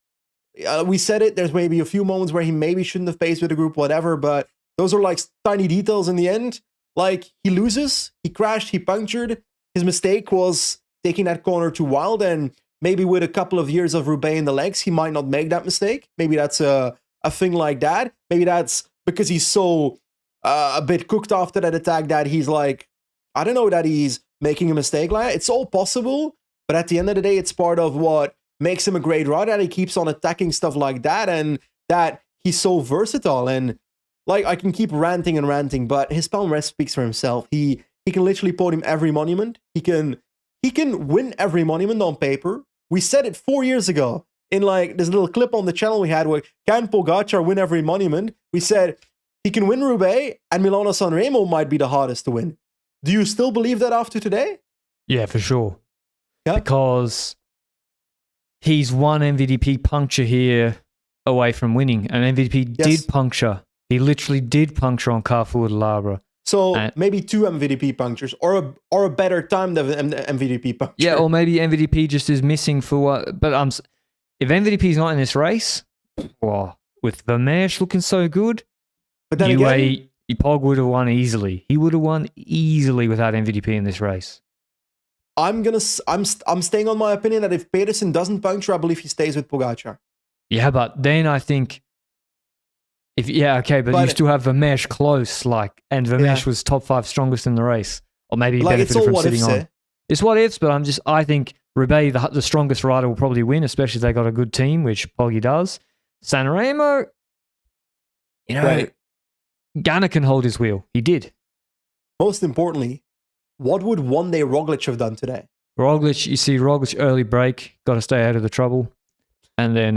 we said it, there's maybe a few moments where he maybe shouldn't have paced with the group, whatever, but those are like tiny details in the end. Like, he loses, he crashed, he punctured. His mistake was taking that corner too wild, and maybe with a couple of years of Roubaix in the legs, he might not make that mistake. Maybe that's a thing like that. Maybe that's because he's so a bit cooked after that attack that he's like, I don't know, that he's making a mistake like that. It's all possible, but at the end of the day, it's part of what makes him a great rider, that he keeps on attacking stuff like that, and that he's so versatile. And like, I can keep ranting and ranting, but his palmarès speaks for himself. He can literally podium every monument. He can win every monument on paper. We said it 4 years ago in like this little clip on the channel we had where, can Pogacar win every monument? We said he can win Roubaix, and Milano-San Remo might be the hardest to win. Do you still believe that after today? Yeah, for sure. Yeah. Because he's one MVDP puncture here away from winning. And MVP did puncture. He literally did puncture on Carrefour de l'Arbre. So maybe 2 MVDP punctures, or a better time than MVDP puncture. Yeah, or maybe MVDP just is missing for what. But if MVDP is not in this race, with Vermeersch looking so good, but then again, Pog would have won easily. He would have won easily without MVDP in this race. I'm staying on my opinion that if Pedersen doesn't puncture, I believe he stays with Pogacar. Yeah, but then I think but you still have Vermeersch close, and Vermeersch was top 5 strongest in the race, or maybe he benefited from sitting on. It's what ifs, but I think Roubaix, the strongest rider, will probably win, especially if they got a good team, which Poggy does. Sanremo, Ganna can hold his wheel. He did. Most importantly, what would one day Roglic have done today? Roglic early break, got to stay out of the trouble. And then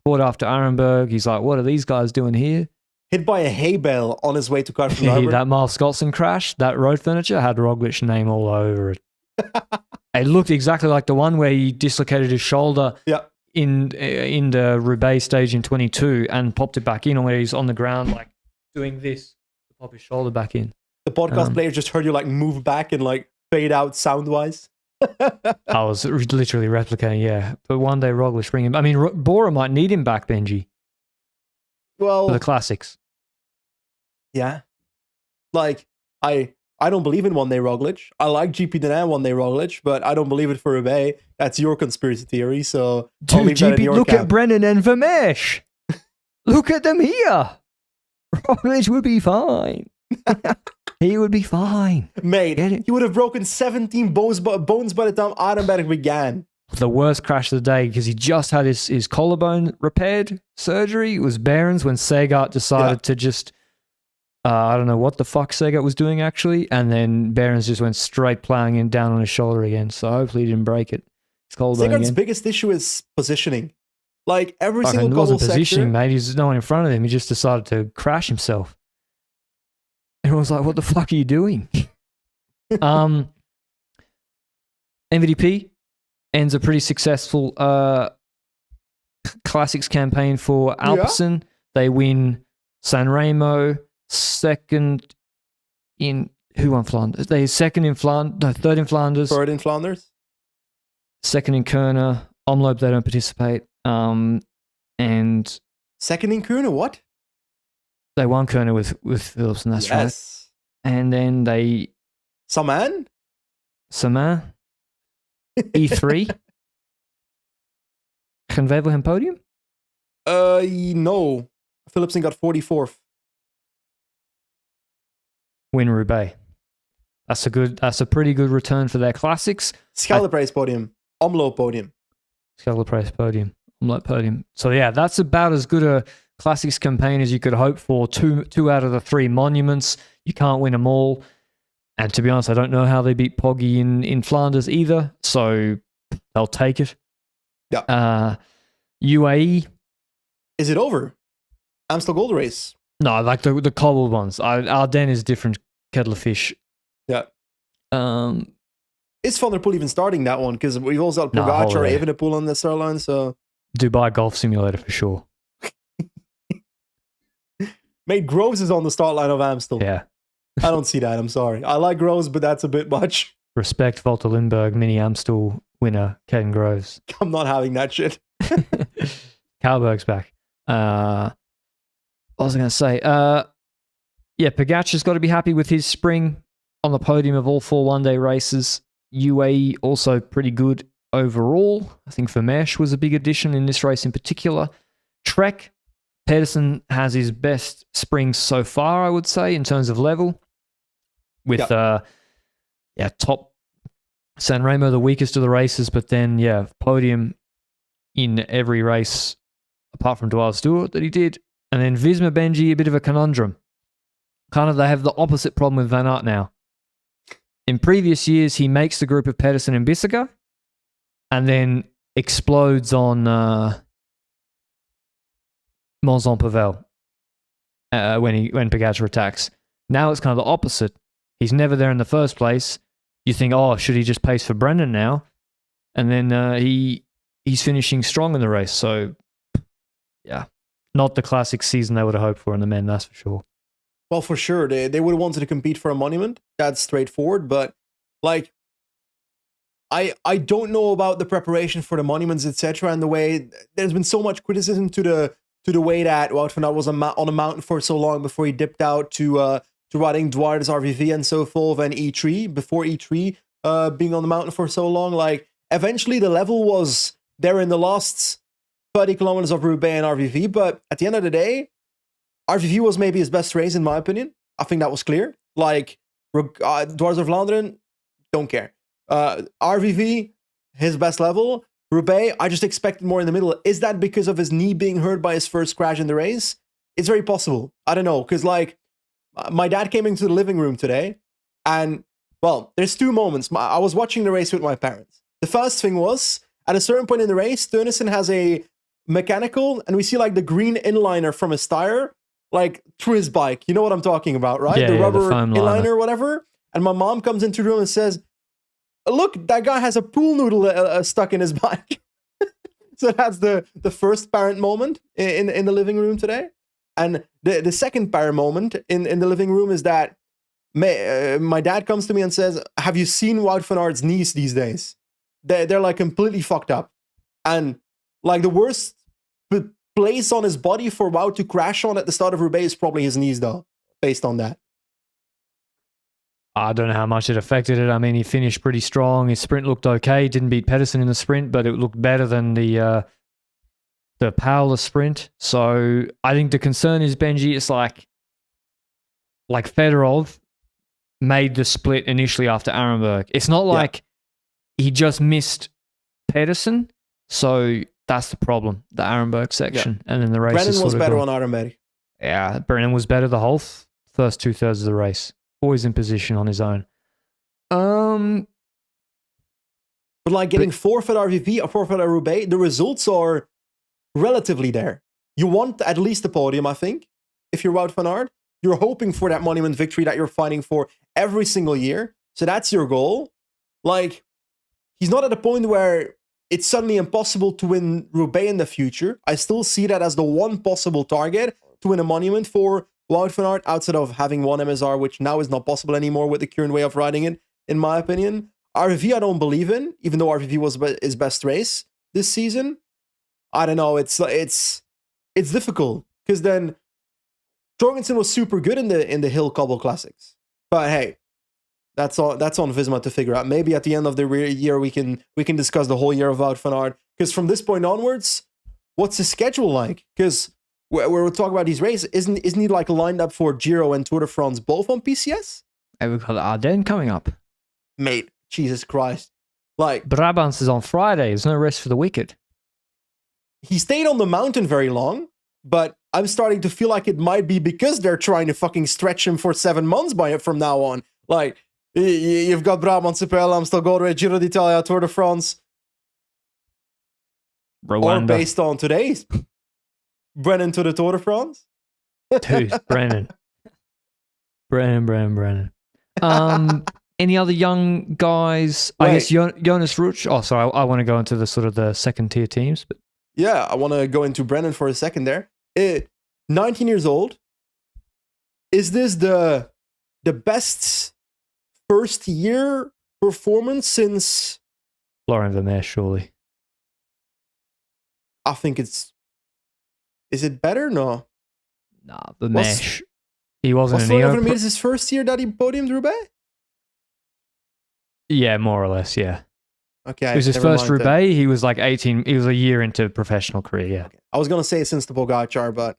caught after Arenberg, he's like, what are these guys doing here? Hit by a hay bale on his way to Carrefour. That Miles Scotson crash, that road furniture had Roglic's name all over it. It looked exactly like the one where he dislocated his shoulder in the Roubaix stage in 22 and popped it back in, or where he's on the ground like doing this to pop his shoulder back in. The podcast players just heard you like move back and like fade out sound-wise. I was literally replicating, But one day Roglic bring him. I mean, Bora might need him back, Benji. Well, for the classics. yeah. Like, I don't believe in one-day Roglic. I like GP Denain one-day Roglic, but I don't believe it for Roubaix. That's your conspiracy theory, so I'll Dude, leave that in GP, your look camp. at Brennan and Vermeersch. Look at them here. Roglic would be fine. He would be fine. Mate, he would have broken 17 bones by the time Arenberg began. The worst crash of the day, because he just had his collarbone repaired surgery, was Behrens when Segart decided to just... I don't know what the fuck Segart was doing, actually. And then Behrens just went straight plowing in down on his shoulder again. So hopefully he didn't break it. His collarbone Segart's again. biggest issue is positioning. Like, every Fucking, single it wasn't cobble positioning, sector... mate. There's no one in front of him. He just decided to crash himself. Everyone's like, what the fuck are you doing? MVDP ends a pretty successful classics campaign for Alpecin. They win San Remo, second in... Who won Flanders? They second in Flanders... No, third in Flanders. Third in Flanders. Second in Kuurne. Omloop, they don't participate. And Second in Kuurne, what? they won Kuurne with Phillips, and that's right. And then they... Saman? Saman? E3? Gaan Wevelgem podium? No. Philipsen got 44th. Win Roubaix. That's a pretty good return for their classics. Scheldeprijs podium. Omloop podium. Scheldeprijs podium. Omloop podium. So yeah, that's about as good a classics campaign as you could hope for. Two out of the 3 monuments. You can't win them all. And to be honest, I don't know how they beat Poggy in Flanders either. So they'll take it. Yeah. UAE. Is it over? Amstel Gold Race. No, like the cobbled ones. Ardennes is different kettle of fish. Yeah. Is Van der Poel even starting that one? Because we've also got Pogacar, Evenepoel on the start line. So Dubai Golf Simulator for sure. Mate, Groves is on the start line of Amstel. Yeah. I don't see that. I'm sorry. I like Groves, but that's a bit much. Respect Walter Lindbergh, mini Amstel winner, Caden Groves. I'm not having that shit. Kalberg's back. What was I going to say? Yeah, Pogacar's got to be happy with his spring on the podium of all 4 one-day races. UAE also pretty good overall. I think Vermeersch was a big addition in this race in particular. Trek, Pedersen has his best spring so far, I would say, in terms of level. With, top San Remo, the weakest of the races, but then, podium in every race apart from Dwyer Stewart that he did. And then Visma Benji, a bit of a conundrum. Kind of, they have the opposite problem with Van Aert now. In previous years, he makes the group of Pedersen and Bissegger and then explodes on Mons-en-Pavel when Pogacar attacks. Now it's kind of the opposite. He's never there in the first place. You think, oh, should he just pace for Brendan now? And then he's finishing strong in the race. So, yeah, not the classic season they would have hoped for in the men, that's for sure. Well, for sure. They would have wanted to compete for a monument. That's straightforward. But, like, I don't know about the preparation for the monuments, etc. And the way there's been so much criticism to the way that Wout van Aert was on a mountain for so long before he dipped out to riding Dwar's RVV and so forth and E3 before E3 being on the mountain for so long. Like, eventually the level was there in the last 30 kilometers of Roubaix and RVV, but at the end of the day, RVV was maybe his best race in my opinion. I think that was clear. Like, Dwars of Vlaanderen, don't care. RVV, his best level. Roubaix, I just expected more in the middle. Is that because of his knee being hurt by his first crash in the race? It's very possible. I don't know, because like, my dad came into the living room today, and, well, there's 2 moments. I was watching the race with my parents. The first thing was, at a certain point in the race, Teunissen has a mechanical, and we see like the green inliner from his tire, like through his bike. You know what I'm talking about, right? Yeah, the rubber the foam inliner liner. or whatever. And my mom comes into the room and says, look, that guy has a pool noodle stuck in his bike. So that's the first parent moment in the living room today. And the second parent moment in the living room is that my dad comes to me and says, have you seen Wout van Aert's knees these days? They're like completely fucked up. And like the worst place on his body for Wout to crash on at the start of Roubaix is probably his knees, though, based on that. I don't know how much it affected it. I mean, he finished pretty strong. His sprint looked okay. Didn't beat Pedersen in the sprint, but it looked better than the powerless sprint. So I think the concern is, Benji, it's like Fedorov made the split initially after Arenberg. It's not like he just missed Pedersen. So that's the problem, the Arenberg section. And then the race Brennan was better on Arenberg. Yeah, Brennan was better the whole first 2/3 of the race. Always in position on his own. But like getting fourth at RVP or fourth at Roubaix, the results are relatively there. You want at least a podium, I think, if you're Wout van Aert. You're hoping for that monument victory that you're fighting for every single year. So that's your goal. Like, he's not at a point where it's suddenly impossible to win Roubaix in the future. I still see that as the one possible target to win a monument for Wout van Aert, outside of having one MSR, which now is not possible anymore with the current way of riding it, in my opinion. RVV I don't believe in, even though RVV was his best race this season. I don't know, it's difficult, because then Jorgensen was super good in the Hill Cobble Classics. But hey, that's on Visma to figure out. Maybe at the end of the year we can discuss the whole year of Wout van Aert, because from this point onwards, what's his schedule like? Because we're talking about these races, isn't he like lined up for Giro and Tour de France both on PCS? And we've got Ardennes coming up. Mate, Jesus Christ. Like, Brabants is on Friday. There's no rest for the wicked. He stayed on the mountain very long, but I'm starting to feel like it might be because they're trying to fucking stretch him for 7 months from now on. Like, you've got Brabantse Pijl, Amstel Gold Race, Giro d'Italia, Tour de France. Rwanda. Or based on today's Brennan to the Tour de France? Dude, Brennan. Brennan. Any other young guys? Wait. I guess Jonas Ruch. Oh, sorry. I want to go into the sort of the second tier teams. But yeah, I want to go into Brennan for a second there. 19 years old. Is this the best first year performance since Florian Vermeer, surely? I think it's... Is it better? No. Nah, Vermeer. He wasn't Was an Florian EO. Vermeer his first year that he podiumed Roubaix? Yeah, more or less, yeah. Okay. It was his never first mind then. Roubaix. He was like 18. He was a year into professional career, yeah. Okay. I was going to say since the Pogacar, but...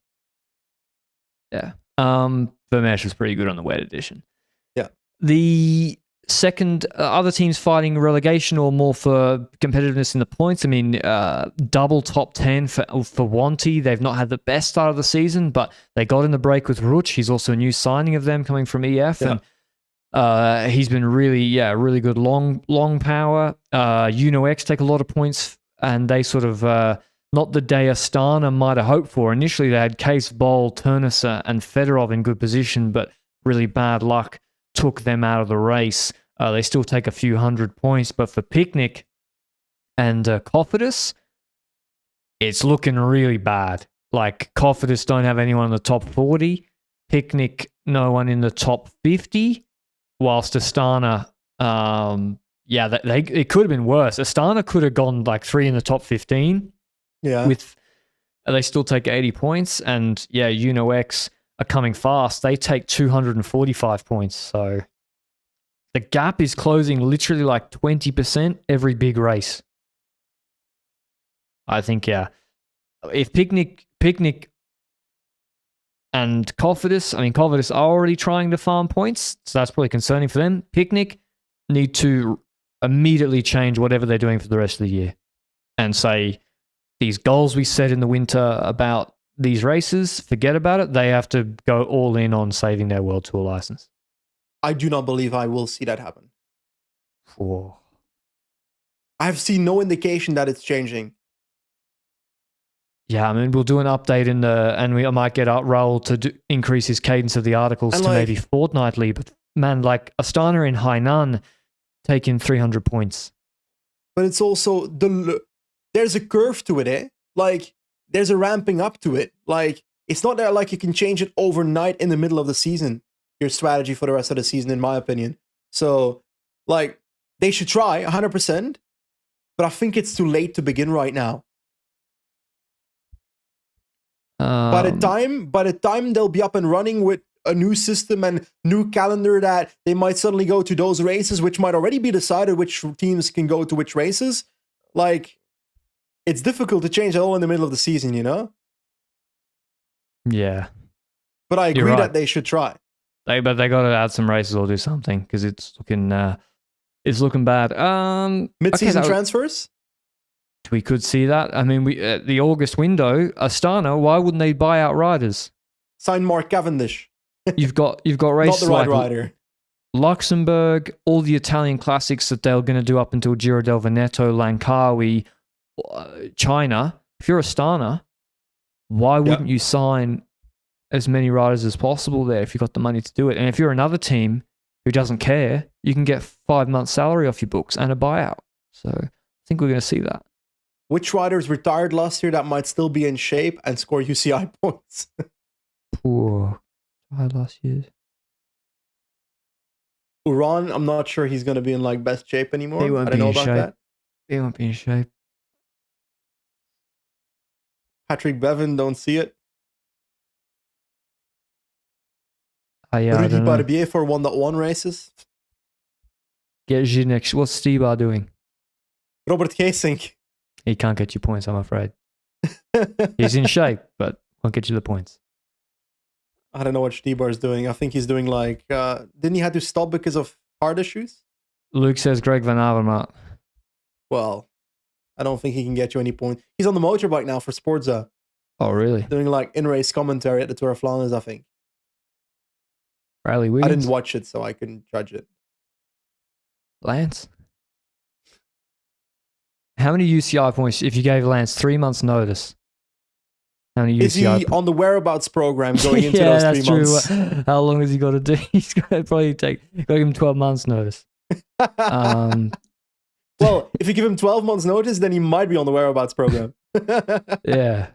Yeah. Vermeer was pretty good on the wet edition. Yeah. The second, other teams fighting relegation or more for competitiveness in the points. I mean, double top 10 for Wanty. They've not had the best start of the season, but they got in the break with Ruch. He's also a new signing of them coming from EF. Yeah. And he's been really good long power. Uno X take a lot of points, and they sort of not the day Astana might have hoped for. Initially, they had Case, Bol, Turnusser, and Fedorov in good position, but really bad luck took them out of the race. They still take a few hundred points, but for Picnic and Cofidis, it's looking really bad. Like, Cofidis don't have anyone in the top 40. Picnic, no one in the top 50. Whilst Astana, it could have been worse. Astana could have gone like 3 in the top 15. Yeah. They still take 80 points, and Uno X are coming fast. They take 245 points. So the gap is closing literally like 20% every big race. I think, if Picnic and Cofidis are already trying to farm points, so that's probably concerning for them. Picnic need to immediately change whatever they're doing for the rest of the year and say, these goals we set in the winter about these races, forget about it. They have to go all in on saving their World Tour license. I do not believe I will see that happen. Whoa. I've seen no indication that it's changing. Yeah, I mean, we'll do an update and we might get Raul to increase his cadence of the articles and to like, maybe fortnightly. But man, like Astana in Hainan taking 300 points. But it's also there's a curve to it, eh? Like, there's a ramping up to it. Like, it's not that like you can change it overnight in the middle of the season, your strategy for the rest of the season, in my opinion. So, like, they should try 100%, but I think it's too late to begin right now. By the time they'll be up and running with a new system and new calendar, that they might suddenly go to those races, which might already be decided which teams can go to which races. Like, it's difficult to change it all in the middle of the season, you know? Yeah. But I agree that they should try. But they got to add some races or do something because it's looking bad. Mid-season transfers? We could see that. I mean, the August window, Astana. Why wouldn't they buy out riders? Sign Mark Cavendish. You've got races not the right like rider. Luxembourg, all the Italian classics that they're going to do up until Giro del Veneto, Langkawi, China. If you're Astana, why wouldn't you sign as many riders as possible there if you've got the money to do it? And if you're another team who doesn't care, you can get 5 months' salary off your books and a buyout. So I think we're going to see that. Which riders retired last year that might still be in shape and score UCI points? Poor last year. Uran, I'm not sure he's going to be in like best shape anymore. I don't know about that. He won't be in shape. Patrick Bevan, don't see it. Rudy Barbier for 1.1 races. Get Zinek. What's Stibar doing? Robert Geesink. He can't get you points, I'm afraid. He's in shape, but won't get you the points. I don't know what Stibar is doing. I think he's doing like... didn't he have to stop because of heart issues? Luke says Greg Van Avermaet. Well, I don't think he can get you any points. He's on the motorbike now for Sportza. Oh, really? Doing like in-race commentary at the Tour of Flanders, I think. Riley Wiggins? I didn't watch it, so I couldn't judge it. Lance? How many UCI points, if you gave Lance 3 months' notice? How many UCI Is he on the whereabouts program going into those 3 months? True. How long has he got to do? He's got to probably got to give him 12 months' notice. Well, if you give him 12 months' notice, then he might be on the whereabouts program. Yeah.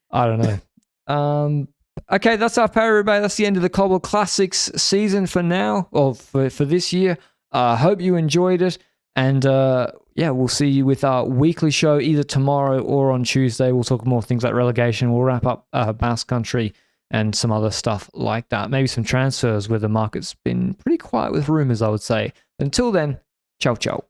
I don't know. Okay, that's our Paris-Roubaix. That's the end of the Cobble Classics season for now, or for this year. Hope you enjoyed it. And we'll see you with our weekly show either tomorrow or on Tuesday. We'll talk more things like relegation. We'll wrap up Basque Country and some other stuff like that. Maybe some transfers where the market's been pretty quiet with rumors, I would say. Until then, ciao, ciao.